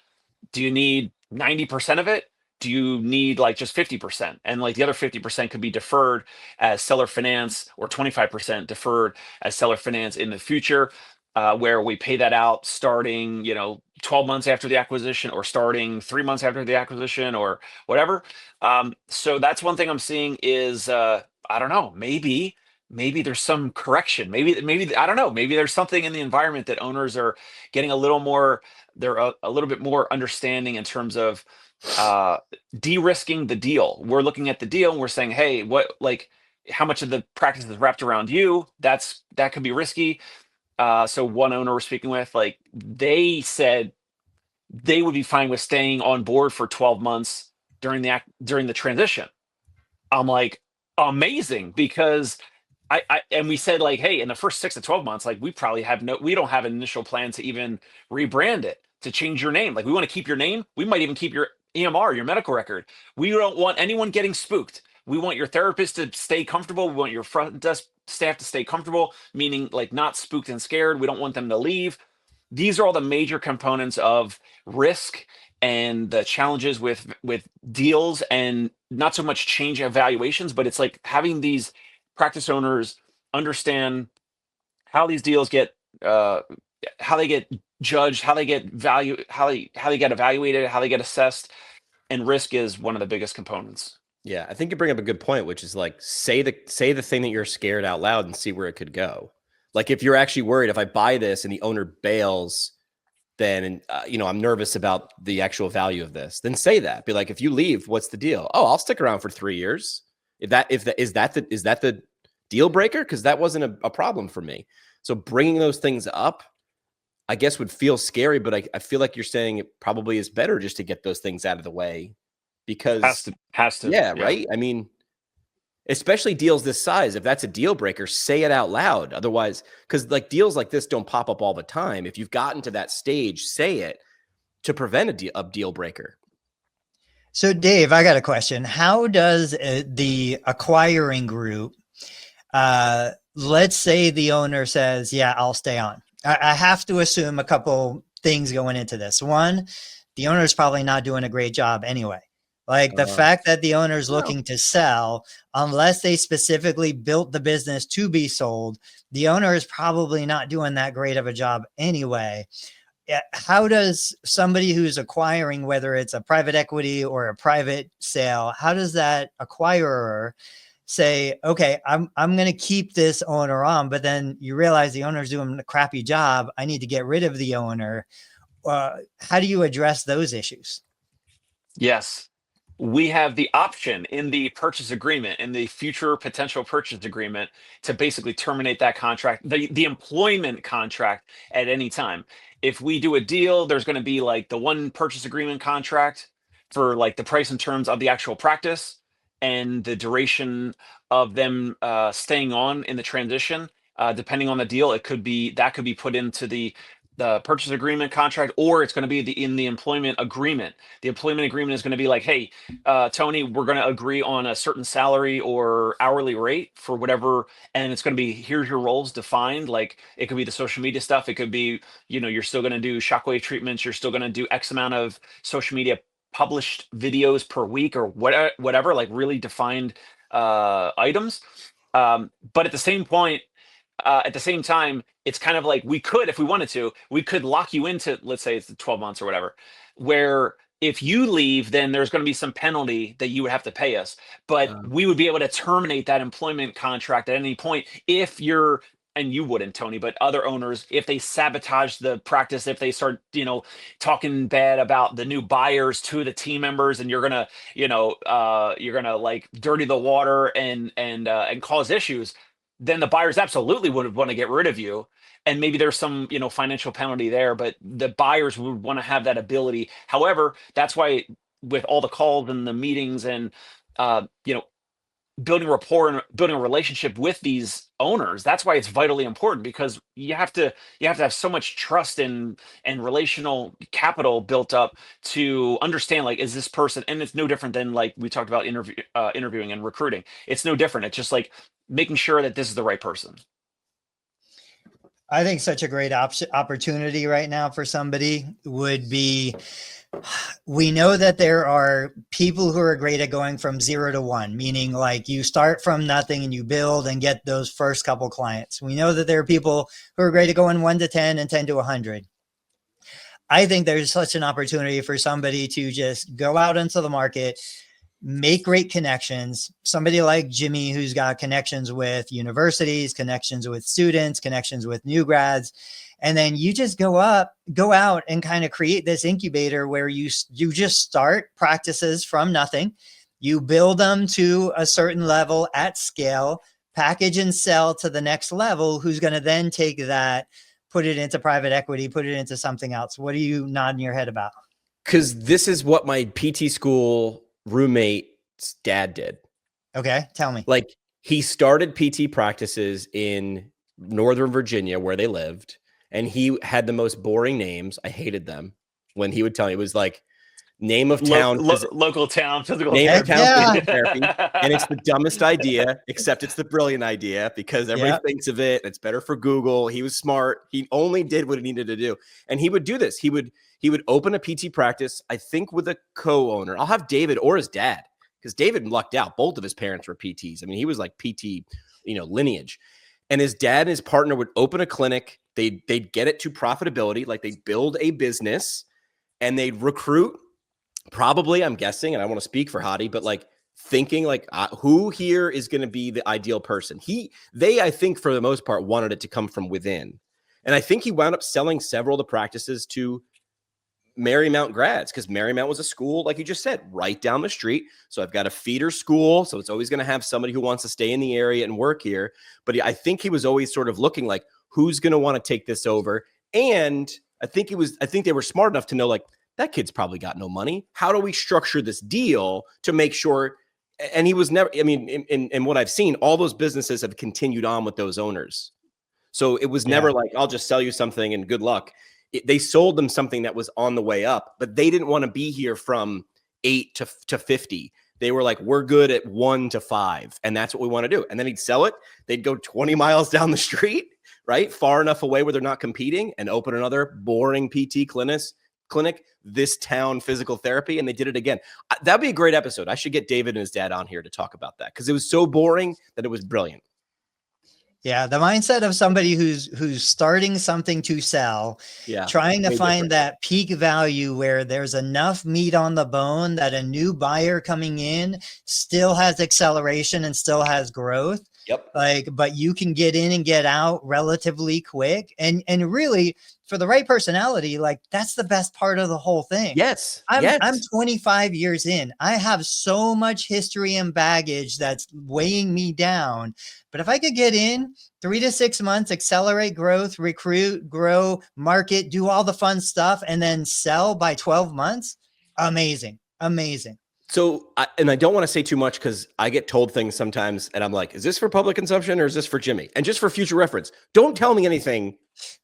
Do you need 90% of it? Do you need like just 50%? And like the other 50% could be deferred as seller finance, or 25% deferred as seller finance in the future, where we pay that out starting, 12 months after the acquisition, or starting 3 months after the acquisition, or whatever. So that's one thing I'm seeing is, I don't know, maybe there's some correction. Maybe I don't know. Maybe there's something in the environment that owners are getting a little more. They're a little bit more understanding in terms of de-risking the deal. We're looking at the deal and we're saying, hey, how much of the practice is wrapped around you? That could be risky. So one owner we're speaking with, like, they said they would be fine with staying on board for 12 months during the transition. I'm like, amazing, because and we said like, hey, in the first 6 to 12 months, like we don't have an initial plan to even rebrand it, to change your name. Like we want to keep your name. We might even keep your EMR, your medical record. We don't want anyone getting spooked. We want your therapist to stay comfortable. We want your front desk staff to stay comfortable, meaning like not spooked and scared. We don't want them to leave. These are all the major components of risk and the challenges with deals, and not so much change evaluations, but it's like having these practice owners understand how these deals get, how they get judged, how they get value, how they get evaluated, how they get assessed, and risk is one of the biggest components. Yeah, I think you bring up a good point, which is like say the thing that you're scared out loud and see where it could go. Like if you're actually worried, if I buy this and the owner bails, then I'm nervous about the actual value of this. Then say that. Be like, if you leave, what's the deal? Oh, I'll stick around for 3 years. Is that the deal breaker? Because that wasn't a problem for me. So bringing those things up, I guess, would feel scary, but I feel like you're saying it probably is better just to get those things out of the way, because has to. Yeah, right. I mean, especially deals this size, if that's a deal breaker, say it out loud. Otherwise, because like deals like this don't pop up all the time. If you've gotten to that stage, say it to prevent a deal breaker. So Dave, I got a question. How does the acquiring group, let's say the owner says, yeah, I'll stay on. I have to assume a couple things going into this. One, the owner is probably not doing a great job anyway. Like the fact that the owner is looking to sell, unless they specifically built the business to be sold, the owner is probably not doing that great of a job anyway. How does somebody who's acquiring, whether it's a private equity or a private sale, how does that acquirer say, okay, I'm going to keep this owner on, but then you realize the owner's doing a crappy job, I need to get rid of the owner? How do you address those issues? Yes. We have the option in the purchase agreement, in the future potential purchase agreement, to basically terminate that contract, the employment contract, at any time. If we do a deal, there's going to be like the one purchase agreement contract for like the price and terms of the actual practice and the duration of them staying on in the transition. Depending on the deal, that could be put into the purchase agreement contract, or it's going to be in the employment agreement. The employment agreement is going to be like, hey, Tony, we're going to agree on a certain salary or hourly rate for whatever, and it's going to be, here's your roles defined. Like it could be the social media stuff. It could be, you're still going to do shockwave treatments. You're still going to do X amount of social media published videos per week, or whatever, like really defined items. But at the same point, at the same time, it's kind of like we could, if we wanted to, we could lock you into, let's say it's 12 months or whatever, where if you leave, then there's going to be some penalty that you would have to pay us. But we would be able to terminate that employment contract at any point if you're and you wouldn't, Tony, but other owners, if they sabotage the practice, if they start, talking bad about the new buyers to the team members, and you're gonna like dirty the water and cause issues, then the buyers absolutely would want to get rid of you. And maybe there's some, financial penalty there, but the buyers would want to have that ability. However, that's why with all the calls and the meetings and, uh, you know, building rapport and building a relationship with these owners, that's why it's vitally important, because you have to have so much trust and relational capital built up to understand, like, is this person, and it's no different than like we talked about interviewing and recruiting. It's no different. It's just like making sure that this is the right person. I think such a great opportunity right now for somebody would be, we know that there are people who are great at going from 0 to 1, meaning like you start from nothing and you build and get those first couple clients. We know that there are people who are great at going 1 to 10 and 10 to 100. I think there's such an opportunity for somebody to just go out into the market, make great connections. Somebody like Jimmy, who's got connections with universities, connections with students, connections with new grads. And then you just go out and kind of create this incubator where you just start practices from nothing. You build them to a certain level at scale, package and sell to the next level, who's going to then take that, put it into private equity, put it into something else. What are you nodding your head about? Because this is what my PT school roommate's dad did. Okay, tell me. Like, he started PT practices in Northern Virginia where they lived, and he had the most boring names. I hated them. When he would tell me, it was like name of town, local town, physical name therapy. of town, physical therapy. And it's the dumbest idea, except it's the brilliant idea, because everybody thinks of it. It's better for Google. He was smart. He only did what he needed to do. And he would do this. He would open a PT practice, I think with a co-owner. I'll have David or his dad, because David lucked out. Both of his parents were PTs. I mean, he was like PT, lineage. And his dad and his partner would open a clinic. They'd get it to profitability, like they'd build a business, and they'd recruit, probably, I'm guessing, and I want to speak for Hadi, but like thinking like, who here is going to be the ideal person? They, I think for the most part, wanted it to come from within. And I think he wound up selling several of the practices to Marymount grads, because Marymount was a school, like you just said, right down the street. So I've got a feeder school. So it's always going to have somebody who wants to stay in the area and work here. But I think he was always sort of looking like, who's going to want to take this over? And I think they were smart enough to know, like, that kid's probably got no money. How do we structure this deal to make sure? And he was never, I mean, in what I've seen, all those businesses have continued on with those owners. So it was never like, I'll just sell you something and good luck. They sold them something that was on the way up, but they didn't want to be here from 8 to 50. They were like, we're good at 1 to 5. And that's what we want to do. And then he'd sell it. They'd go 20 miles down the street, right? Far enough away where they're not competing, and open another boring PT clinic, this town physical therapy. And they did it again. That'd be a great episode. I should get David and his dad on here to talk about that, because it was so boring that it was brilliant. Yeah, the mindset of somebody who's starting something to sell, trying to find that peak value where there's enough meat on the bone that a new buyer coming in still has acceleration and still has growth. Yep. But you can get in and get out relatively quick, and really, for the right personality, like, that's the best part of the whole thing. Yes. I'm 25 years in. I have so much history and baggage that's weighing me down. But if I could get in 3 to 6 months, accelerate growth, recruit, grow, market, do all the fun stuff, and then sell by 12 months, amazing. So, I don't want to say too much, because I get told things sometimes and I'm like, is this for public consumption or is this for Jimmy? And just for future reference, don't tell me anything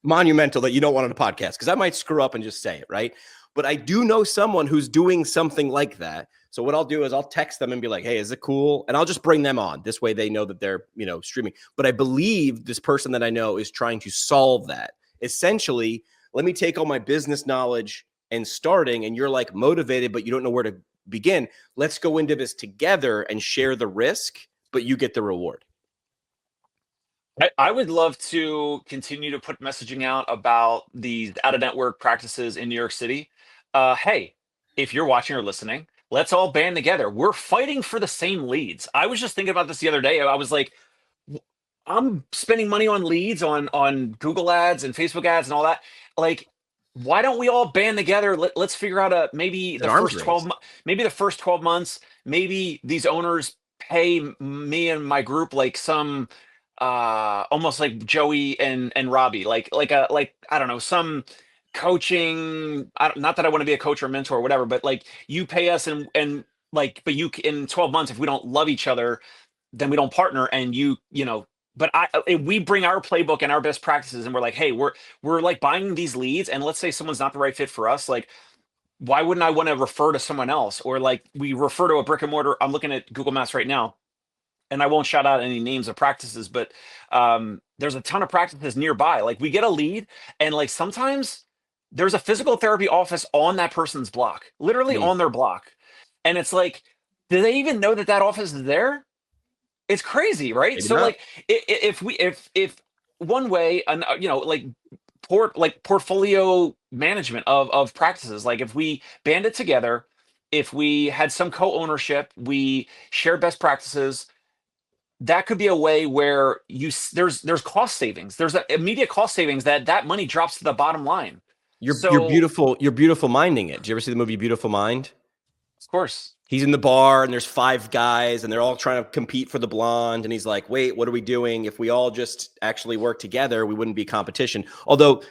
monumental that you don't want on a podcast, because I might screw up and just say it, right? But I do know someone who's doing something like that. So what I'll do is I'll text them and be like, hey, is it cool? And I'll just bring them on. This way they know that they're, streaming. But I believe this person that I know is trying to solve that. Essentially, let me take all my business knowledge and starting, and you're like motivated, but you don't know where to begin. Let's go into this together and share the risk, but you get the reward. I would love to continue to put messaging out about these out-of-network practices in New York City. Hey, if you're watching or listening, let's all band together. We're fighting for the same leads. I was just thinking about this the other day. I was like, I'm spending money on leads on Google ads and Facebook ads and all that. Like, why don't we all band together? Let's figure out maybe It's an the arms first race. maybe the first 12 months, maybe these owners pay me and my group like some almost like Joey and Robbie, like I don't know, some coaching. Not that I want to be a coach or mentor or whatever, but like you pay us and like, but you in 12 months, if we don't love each other, then we don't partner. And you know, but if we bring our playbook and our best practices and we're like, hey, we're like buying these leads, and let's say someone's not the right fit for us, like why wouldn't I want to refer to someone else? Or like we refer to a brick and mortar. I'm looking at Google Maps right now, and I won't shout out any names of practices, but there's a ton of practices nearby. Like we get a lead, and like sometimes there's a physical therapy office on that person's block, literally Mm. on their block. And it's like, do they even know that that office is there? It's crazy, right? Maybe So not. like if one way, and you know, like portfolio management of practices, like if we band it together, if we had some co-ownership, we share best practices, that could be a way where there's cost savings. There's a immediate cost savings that money drops to the bottom line. You're So beautiful. You're beautiful minding it. Did you ever see the movie Beautiful Mind? of course, He's in the bar and there's 5 guys and they're all trying to compete for the blonde. And he's like, wait, what are we doing? If we all just actually work together, we wouldn't be competition. Although,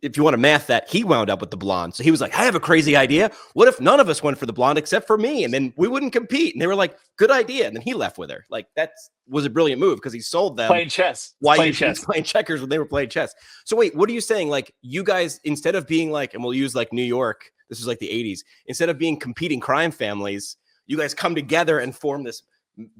if you want to math that, he wound up with the blonde. So he was like, I have a crazy idea. What if none of us went for the blonde except for me? And then we wouldn't compete. And they were like, good idea. And then he left with her. Like, that was a brilliant move because he sold them playing chess, why playing you should be chess. playing checkers when they were playing chess. So wait, what are you saying? Like, you guys, instead of being like, and we'll use like New York, this is like the 80s, instead of being competing crime families, you guys come together and form this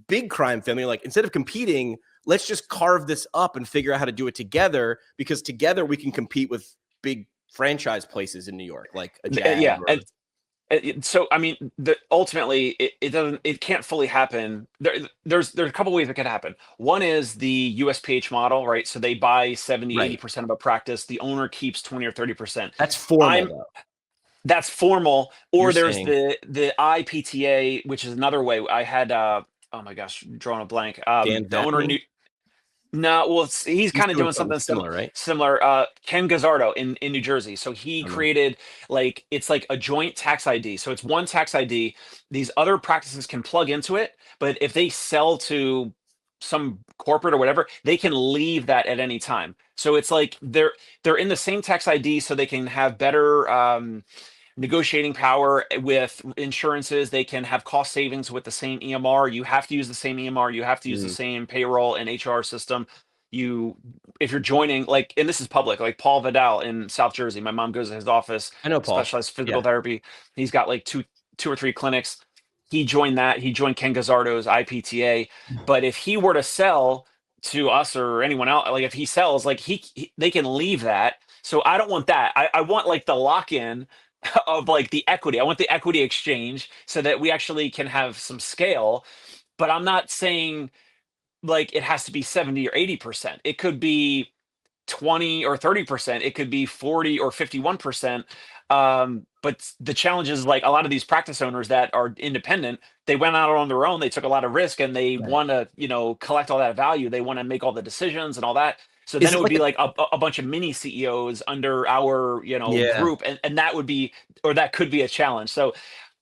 big crime family. Like, instead of competing, let's just carve this up and figure out how to do it together, because together we can compete with big franchise places in New York, like a Jag. Yeah, Or, so I mean, ultimately, it can't fully happen. There's a couple ways it could happen. One is the USPH model, right? So they buy 70, right. 80% of a practice. The owner keeps 20 or 30%. That's formal, I'm though. That's formal. Or You're there's saying the IPTA, which is another way. I had oh my gosh, drawing a blank. Dan The owner Fatney? knew. No, well, he's He's kind of doing doing something something similar, right? similar. Ken Gazzardo in New Jersey. So he I don't know. created, like, it's like a joint tax ID. So it's one tax ID. These other practices can plug into it, but if they sell to some corporate or whatever, they can leave that at any time. So it's like they're in the same tax ID, so they can have better negotiating power with insurances. They can have cost savings with the same EMR. You have to use the same EMR. You have to use the Mm. same payroll and HR system. You, if you're joining, like, and this is public, like Paul Vidal in South Jersey. My mom goes to his office, I know, Paul. specialized physical Yeah. therapy. He's got like two or three clinics. He joined that. He joined Ken Gazzardo's IPTA. But if he were to sell to us or anyone else, like if he sells, like they can leave that. So I don't want that. I want like the lock-in of like the equity. I want the equity exchange so that we actually can have some scale. But I'm not saying like it has to be 70 or 80%. It could be 20 or 30%. It could be 40 or 51%. But the challenge is, like, a lot of these practice owners that are independent, they went out on their own, they took a lot of risk, and they Right. want to, collect all that value. They want to make all the decisions and all that. So then Is it it would like be a like a bunch of mini CEOs under our, yeah? group. And that would be, or that could be a challenge. So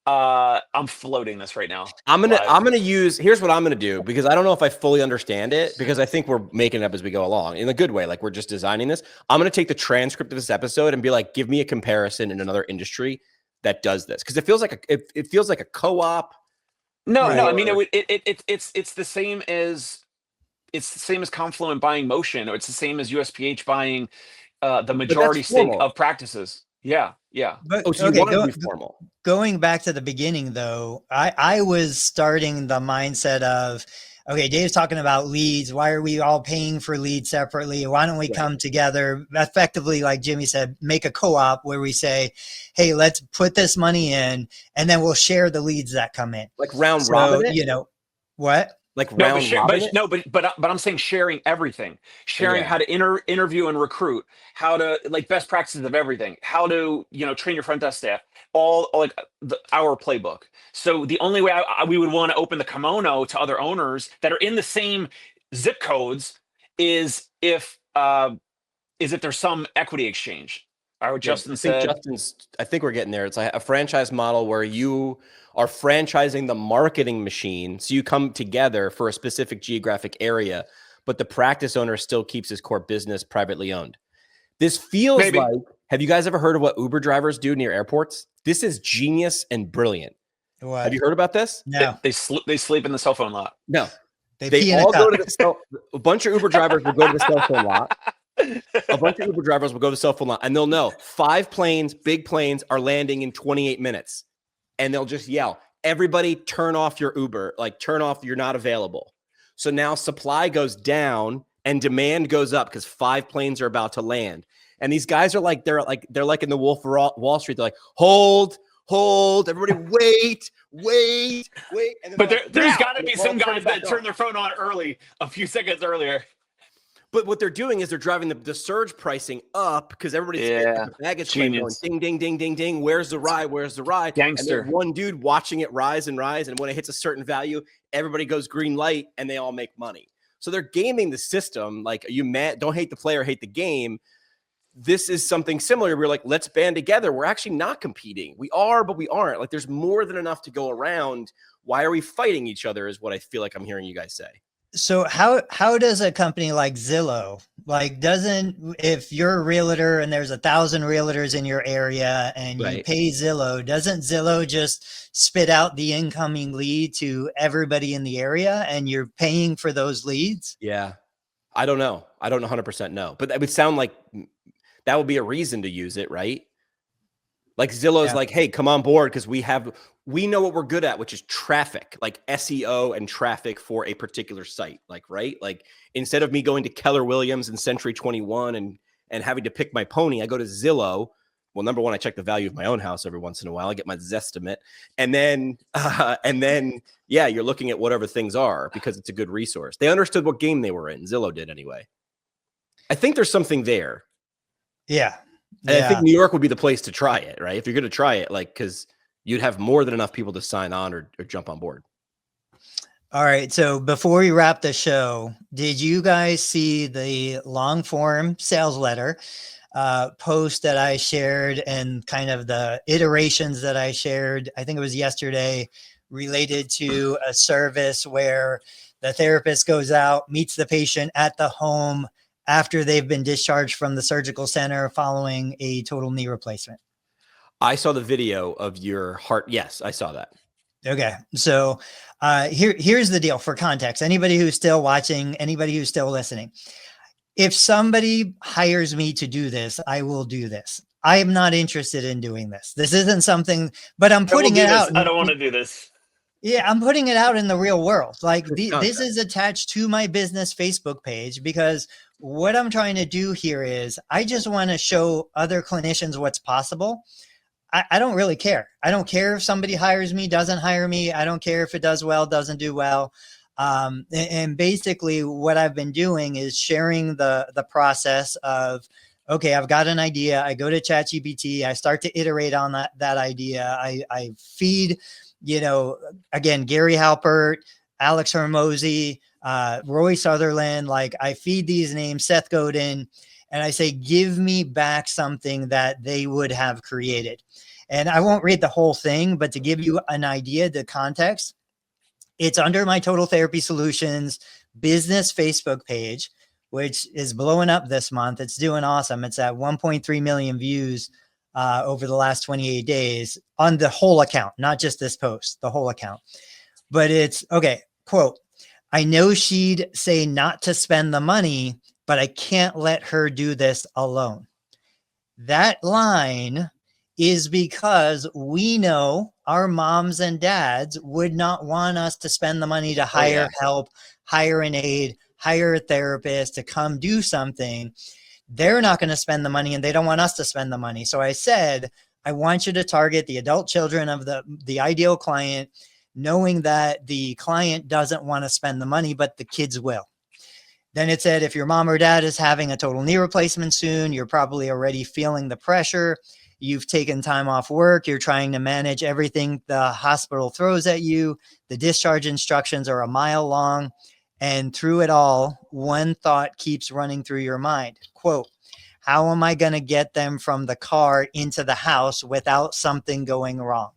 I'm floating this right now I'm live. gonna use here's what I'm gonna do, because I don't know if I fully understand it, because I think we're making it up as we go along in a good way. Like, we're just designing this. I'm gonna take the transcript of this episode and be like, give me a comparison in another industry that does this, because it feels like it feels like a co-op. No, Right. I mean, it Or would, it's the same as, Confluent buying Motion, or it's the same as USPH buying the but that's majority stake formal. of practices. Yeah, yeah. But Oh, so you okay, want it to be formal? going back to the beginning though, I was starting the mindset of, okay, Dave's talking about leads. Why are we all paying for leads separately? Why don't we Right. come together effectively, like Jimmy said, make a co-op where we say, hey, let's put this money in and then we'll share the leads that come in. Like round robin So, it? what? Like No, but round robin it? but I'm saying sharing everything, sharing Yeah. how to interview and recruit, how to, like, best practices of everything, how to, train your front desk staff, all like our playbook. So the only way we would want to open the kimono to other owners that are in the same zip codes is if there's some equity exchange. What Yeah, Justin said. I think we're getting there. It's like a franchise model where you are franchising the marketing machine. So you come together for a specific geographic area, but the practice owner still keeps his core business privately owned. This feels Maybe. like, have you guys ever heard of what Uber drivers do near airports? This is genius and brilliant. What? Have you heard about this? No. They sleep in the cell phone lot. No. They They pee in a all go cup. to the a bunch of Uber drivers will go to the cell phone lot. A bunch of Uber drivers will go to the cell phone lot and they'll know 5 planes, big planes, are landing in 28 minutes. And they'll just yell, everybody turn off your Uber, like turn off, you're not available. So now supply goes down and demand goes up because 5 planes are about to land. And these guys are like, they're like in the Wolf of Wall Street. They're like, hold, everybody wait. And but there's got to be some guys that turn their phone on early, a few seconds earlier. But what they're doing is they're driving the surge pricing up because everybody's the baggage claim going ding, ding, ding, ding, ding. Where's the ride? Where's the ride? Gangster. And one dude watching it rise and rise. And when it hits a certain value, everybody goes green light and they all make money. So they're gaming the system. Like, don't hate the player, hate the game. This is something similar. We're like, let's band together. We're actually not competing. We are, but we aren't. Like, there's more than enough to go around. Why are we fighting each other is what I feel like I'm hearing you guys say. So how does a company like Zillow, if you're a realtor and there's 1,000 realtors in your area and you pay Zillow, doesn't Zillow just spit out the incoming lead to everybody in the area and you're paying for those leads? Yeah. I don't know. I don't 100% know, but that would sound like that would be a reason to use it, right? Like Zillow's like, hey, come on board because we know what we're good at, which is traffic, like SEO and traffic for a particular site. Like, right? Like instead of me going to Keller Williams and Century 21 and having to pick my pony, I go to Zillow. Well, number one, I check the value of my own house every once in a while. I get my Zestimate. And then, you're looking at whatever things are because it's a good resource. They understood what game they were in. Zillow did anyway. I think there's something there. Yeah. And I think New York would be the place to try it, right? If you're going to try it, like, because you'd have more than enough people to sign on or jump on board. All right. So before we wrap the show, did you guys see the long form sales letter post that I shared and kind of the iterations that I shared? I think it was yesterday, related to a service where the therapist goes out, meets the patient at the home after they've been discharged from the surgical center following a total knee replacement. I saw the video of your heart. Yes, I saw that. Okay. So here's the deal for context. Anybody who's still watching, anybody who's still listening, if somebody hires me to do this, I will do this. I am not interested in doing this. This isn't something, but I'm putting it out. I don't want to do this. Yeah, I'm putting it out in the real world. Like this is attached to my business Facebook page because what I'm trying to do here is I just want to show other clinicians what's possible. I don't really care. I don't care if somebody hires me, doesn't hire me. I don't care if it does well, doesn't do well. And basically what I've been doing is sharing the process of, okay, I've got an idea. I go to ChatGPT. I start to iterate on that idea. I feed, again, Gary Halpert, Alex Hormozy, Roy Sutherland. Like I feed these names, Seth Godin, and I say, give me back something that they would have created. And I won't read the whole thing, but to give you an idea, the context, it's under my Total Therapy Solutions business Facebook page, which is blowing up this month. It's doing awesome. It's at 1.3 million views over the last 28 days on the whole account, not just this post, the whole account. But it's, okay, quote, I know she'd say not to spend the money, but I can't let her do this alone. That line is because we know our moms and dads would not want us to spend the money to hire help, hire an aide, hire a therapist to come do something. They're not going to spend the money and they don't want us to spend the money. So I said, I want you to target the adult children of the ideal client, knowing that the client doesn't want to spend the money, but the kids will. Then it said, if your mom or dad is having a total knee replacement soon, you're probably already feeling the pressure. You've taken time off work. You're trying to manage everything the hospital throws at you. The discharge instructions are a mile long. And through it all, one thought keeps running through your mind. Quote, how am I going to get them from the car into the house without something going wrong?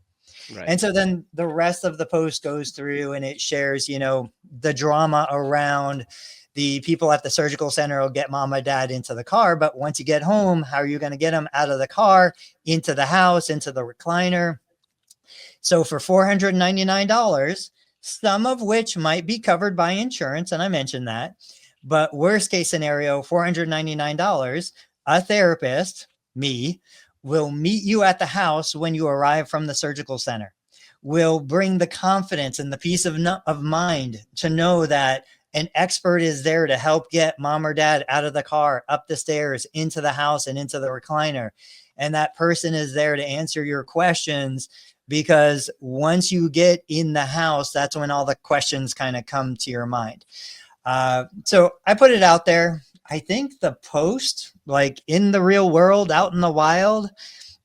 Right. And so then the rest of the post goes through and it shares, you know, the drama around the people at the surgical center will get mom or dad into the car. But once you get home, how are you going to get them out of the car, into the house, into the recliner? So for $499, some of which might be covered by insurance, and I mentioned that, but worst case scenario, $499, a therapist, me, will meet you at the house when you arrive from the surgical center, will bring the confidence and the peace of mind to know that an expert is there to help get mom or dad out of the car, up the stairs, into the house, and into the recliner. And that person is there to answer your questions, because once you get in the house, that's when all the questions kind of come to your mind. So I put it out there. I think the post, like in the real world, out in the wild,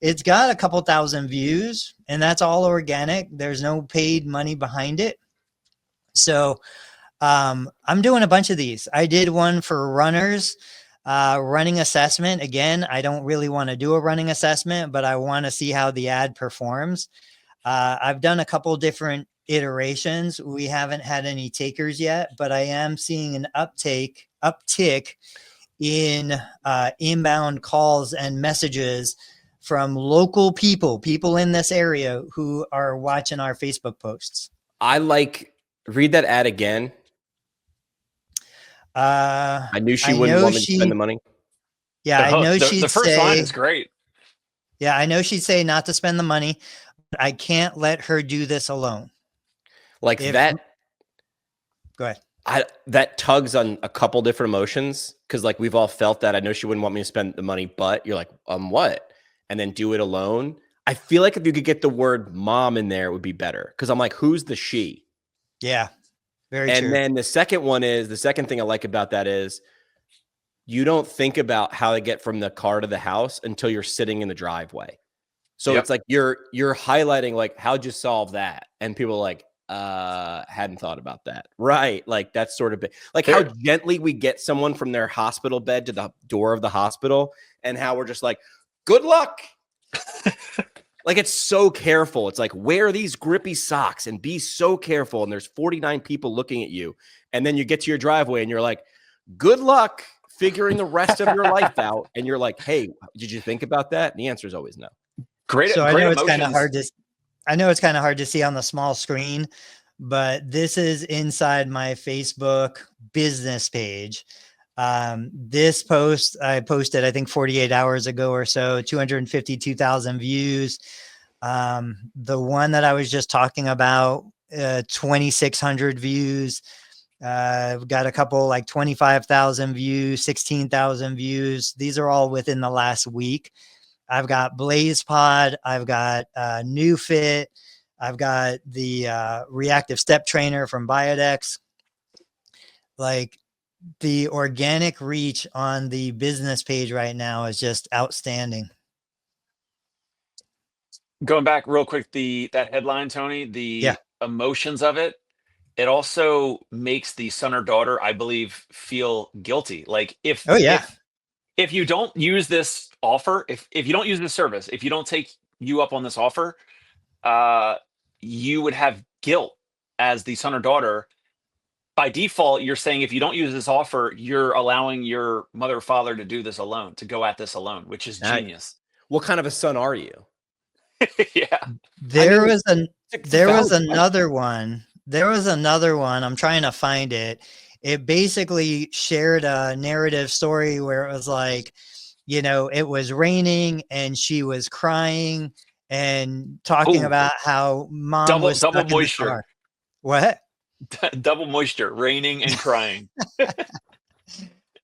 it's got a couple thousand views, and that's all organic. There's no paid money behind it. So I'm doing a bunch of these. I did one for runners, running assessment. Again, I don't really want to do a running assessment, but I want to see how the ad performs. I've done a couple different iterations. We haven't had any takers yet, but I am seeing an uptick in inbound calls and messages from local people in this area who are watching our Facebook posts. Read that ad again. I knew she wouldn't want me to spend the money. Yeah, I know she'd the first line is great. Yeah, I know she'd say not to spend the money, but I can't let her do this alone. Like that. Go ahead. That tugs on a couple different emotions, because like we've all felt that. I know she wouldn't want me to spend the money, but you're like, what? And then do it alone. I feel like if you could get the word mom in there, it would be better, because I'm like, who's the she? Yeah, very true. And then the second thing I like about that is you don't think about how to get from the car to the house until you're sitting in the driveway. So It's like you're highlighting like, how'd you solve that? And people are like, hadn't thought about that. Right. Like that's sort of like how gently we get someone from their hospital bed to the door of the hospital, and how we're just like, good luck. Like it's so careful. It's like, wear these grippy socks and be so careful. And there's 49 people looking at you. And then you get to your driveway and you're like, good luck figuring the rest of your life out. And you're like, hey, did you think about that? And the answer is always no. Great. So great I know emotions. it's kind of hard to, see on the small screen, but this is inside my Facebook business page. This post I posted, I think 48 hours ago or so, 252,000 views. The one that I was just talking about, 2,600 views. We've got a couple like 25,000 views, 16,000 views. These are all within the last week. I've got Blaze Pod. I've got New Fit. I've got the reactive step trainer from Biodex. Like, the organic reach on the business page right now is just outstanding. Going back real quick, that headline, Tony, the emotions of it, it also makes the son or daughter, I believe, feel guilty. Like if you don't use this offer, if you don't use this service, if you don't take you up on this offer, you would have guilt as the son or daughter. By default, you're saying if you don't use this offer, you're allowing your mother or father to do this alone, to go at this alone, which is genius. What kind of a son are you? Yeah. There was another one. I'm trying to find it. It basically shared a narrative story where it was like, you know, it was raining and she was crying and talking about how mom was stuck double in moisture. the car. What? Double moisture, raining and crying.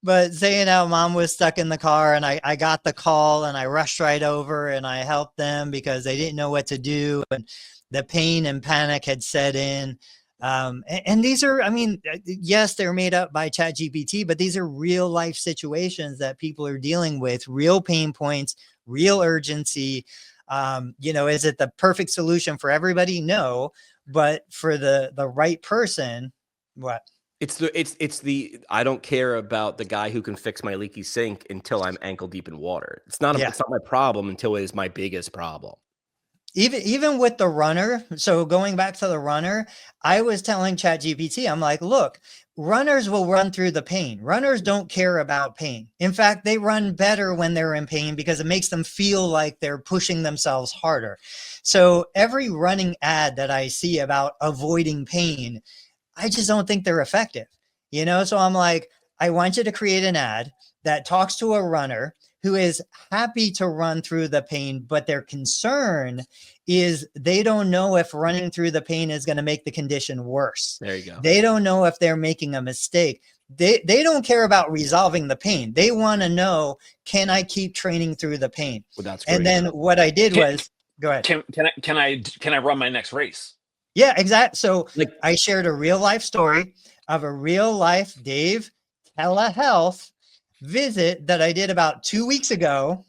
But saying how mom was stuck in the car, and I got the call and I rushed right over and I helped them because they didn't know what to do, and the pain and panic had set in. And these are, I mean, yes, they're made up by ChatGPT, but these are real life situations that people are dealing with, real pain points, real urgency. You know, is it the perfect solution for everybody? No, but for the right person, what? It's the I don't care about the guy who can fix my leaky sink until I'm ankle deep in water. It's not my problem until it is my biggest problem. Even with the runner, so going back to the runner, I was telling ChatGPT, I'm like, look, runners will run through the pain. Runners don't care about pain. In fact, they run better when they're in pain because it makes them feel like they're pushing themselves harder. So every running ad that I see about avoiding pain, I just don't think they're effective. So I'm like, I want you to create an ad that talks to a runner who is happy to run through the pain, but their concern is they don't know if running through the pain is going to make the condition worse. There you go. They don't know if they're making a mistake. They don't care about resolving the pain. They want to know, can I keep training through the pain? Well, that's great. And then what I did was, go ahead. Can I run my next race? Yeah, exactly. So I shared a real life story of a real life Dave telehealth visit that I did about 2 weeks ago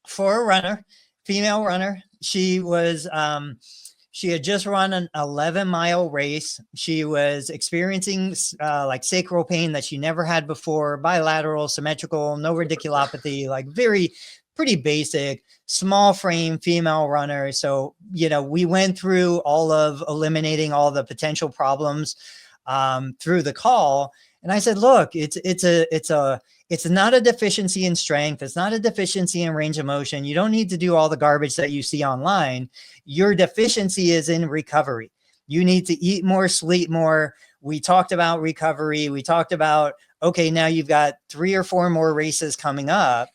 for a runner, female runner. She was, she had just run an 11-mile race. She was experiencing like sacral pain that she never had before, bilateral, symmetrical, no radiculopathy, like pretty basic, small frame female runner. So, we went through all of eliminating all the potential problems through the call. And I said, look, it's not a deficiency in strength. It's not a deficiency in range of motion. You don't need to do all the garbage that you see online. Your deficiency is in recovery. You need to eat more, sleep more. We talked about recovery. We talked about, okay, now you've got 3 or 4 more races coming up.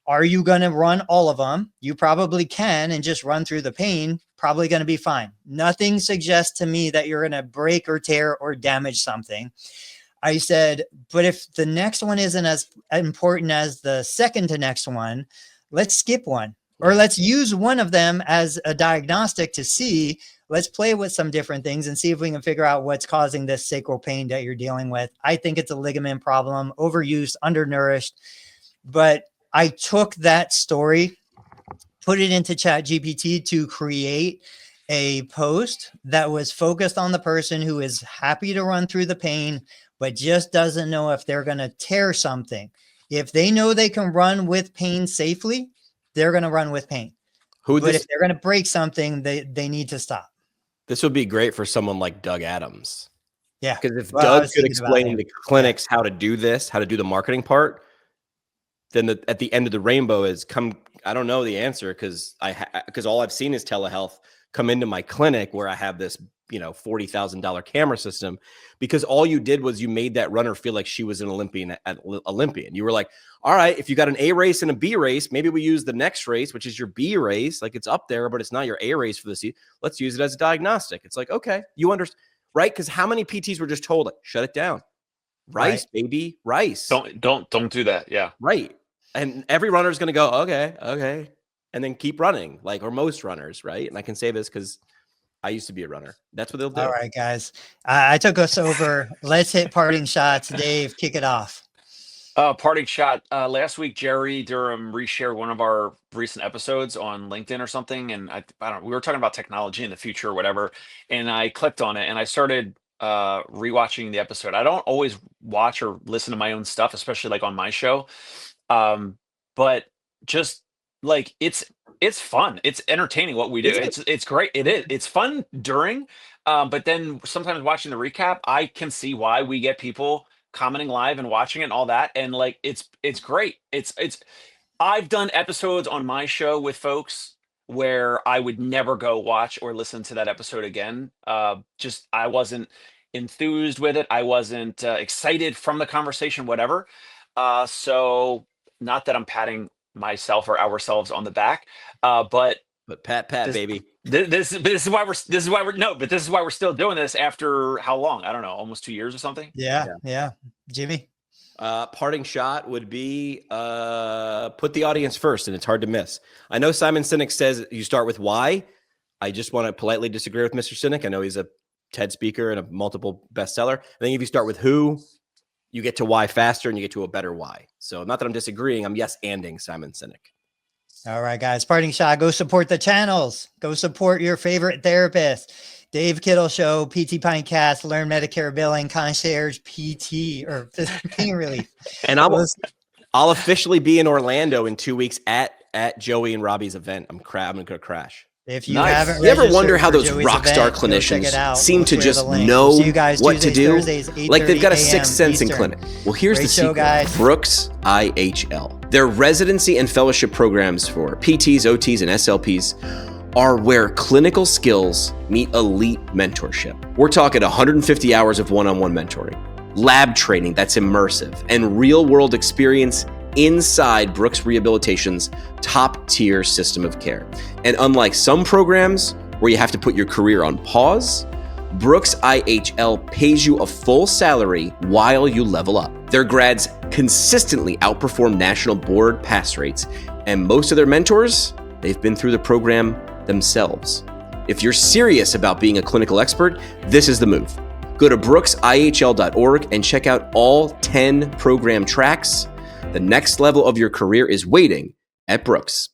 Are you going to run all of them? You probably can and just run through the pain. Probably going to be fine. Nothing suggests to me that you're going to break or tear or damage something. I said, but if the next one isn't as important as the second to next one, let's skip one, or let's use one of them as a diagnostic to see. Let's play with some different things and see if we can figure out what's causing this sacral pain that you're dealing with. I think it's a ligament problem, overused, undernourished. But I took that story, put it into ChatGPT to create a post that was focused on the person who is happy to run through the pain, but just doesn't know if they're going to tear something. If they know they can run with pain safely, they're going to run with pain. If they're going to break something, they need to stop. This would be great for someone like Doug Adams. Yeah. Because if Doug could explain to clinics how to do this, how to do the marketing part, then at the end of the rainbow is I don't know the answer because all I've seen is telehealth come into my clinic where I have this, $40,000 camera system, because all you did was you made that runner feel like she was an Olympian at Olympian. You were like, all right, if you got an A race and a B race, maybe we use the next race, which is your B race. Like, it's up there, but it's not your A race for the season. Let's use it as a diagnostic. It's like, okay, you understand, right? Because how many PTs were just told, like, shut it down. Rice, baby, rice. Don't do that. Yeah. Right. And every runner is going to go, okay. And then keep running, or most runners, right? And I can say this because I used to be a runner. That's what they'll do. All right, guys. I took us over. Let's hit parting shots. Dave, kick it off. Parting shot. Last week, Jerry Durham reshared one of our recent episodes on LinkedIn or something. And I don't know, we were talking about technology in the future or whatever. And I clicked on it and I started rewatching the episode. I don't always watch or listen to my own stuff, especially on my show. But just it's fun. It's entertaining what we do. It's great. It is. It's fun during, but then sometimes watching the recap, I can see why we get people commenting live and watching it and all that. And it's great. I've done episodes on my show with folks where I would never go watch or listen to that episode again. I wasn't enthused with it. I wasn't excited from the conversation, whatever. So not that I'm patting myself or ourselves on the back, but pat, baby. This is why we're still doing this after how long? I don't know, almost 2 years or something. Yeah. Jimmy. Parting shot would be put the audience first, and it's hard to miss. I know Simon Sinek says you start with why. I just want to politely disagree with Mr. Sinek. I know he's a TED speaker and a multiple bestseller. I think if you start with who, you get to why faster and you get to a better why. So not that I'm disagreeing, I'm yes-anding Simon Sinek. All right, guys. Parting shot. Go support the channels. Go support your favorite therapist. Dave Kittle Show, PT Pinecast, Learn Medicare Billing, Concierge PT, or Pain Relief. And I'll officially be in Orlando in 2 weeks at Joey and Robbie's event. I'm going to crash. If you Nice. haven't, You ever wonder registered how for those Joey's rock star event, go check it clinicians out. seem We'll to share just the link. know We'll see you guys what to Tuesdays, do? Thursdays, Like they've got a 8:30 sixth sense in Eastern. clinic. Well, here's Great the show, secret. guys. Brooks IHL. Their residency and fellowship programs for PTs, OTs, and SLPs are where clinical skills meet elite mentorship. We're talking 150 hours of one-on-one mentoring, lab training that's immersive, and real-world experience inside Brooks Rehabilitation's top-tier system of care. And unlike some programs where you have to put your career on pause, Brooks IHL pays you a full salary while you level up. Their grads consistently outperform national board pass rates, and most of their mentors, they've been through the program themselves. If you're serious about being a clinical expert, this is the move. Go to brooksihl.org and check out all 10 program tracks. The next level of your career is waiting at Brooks.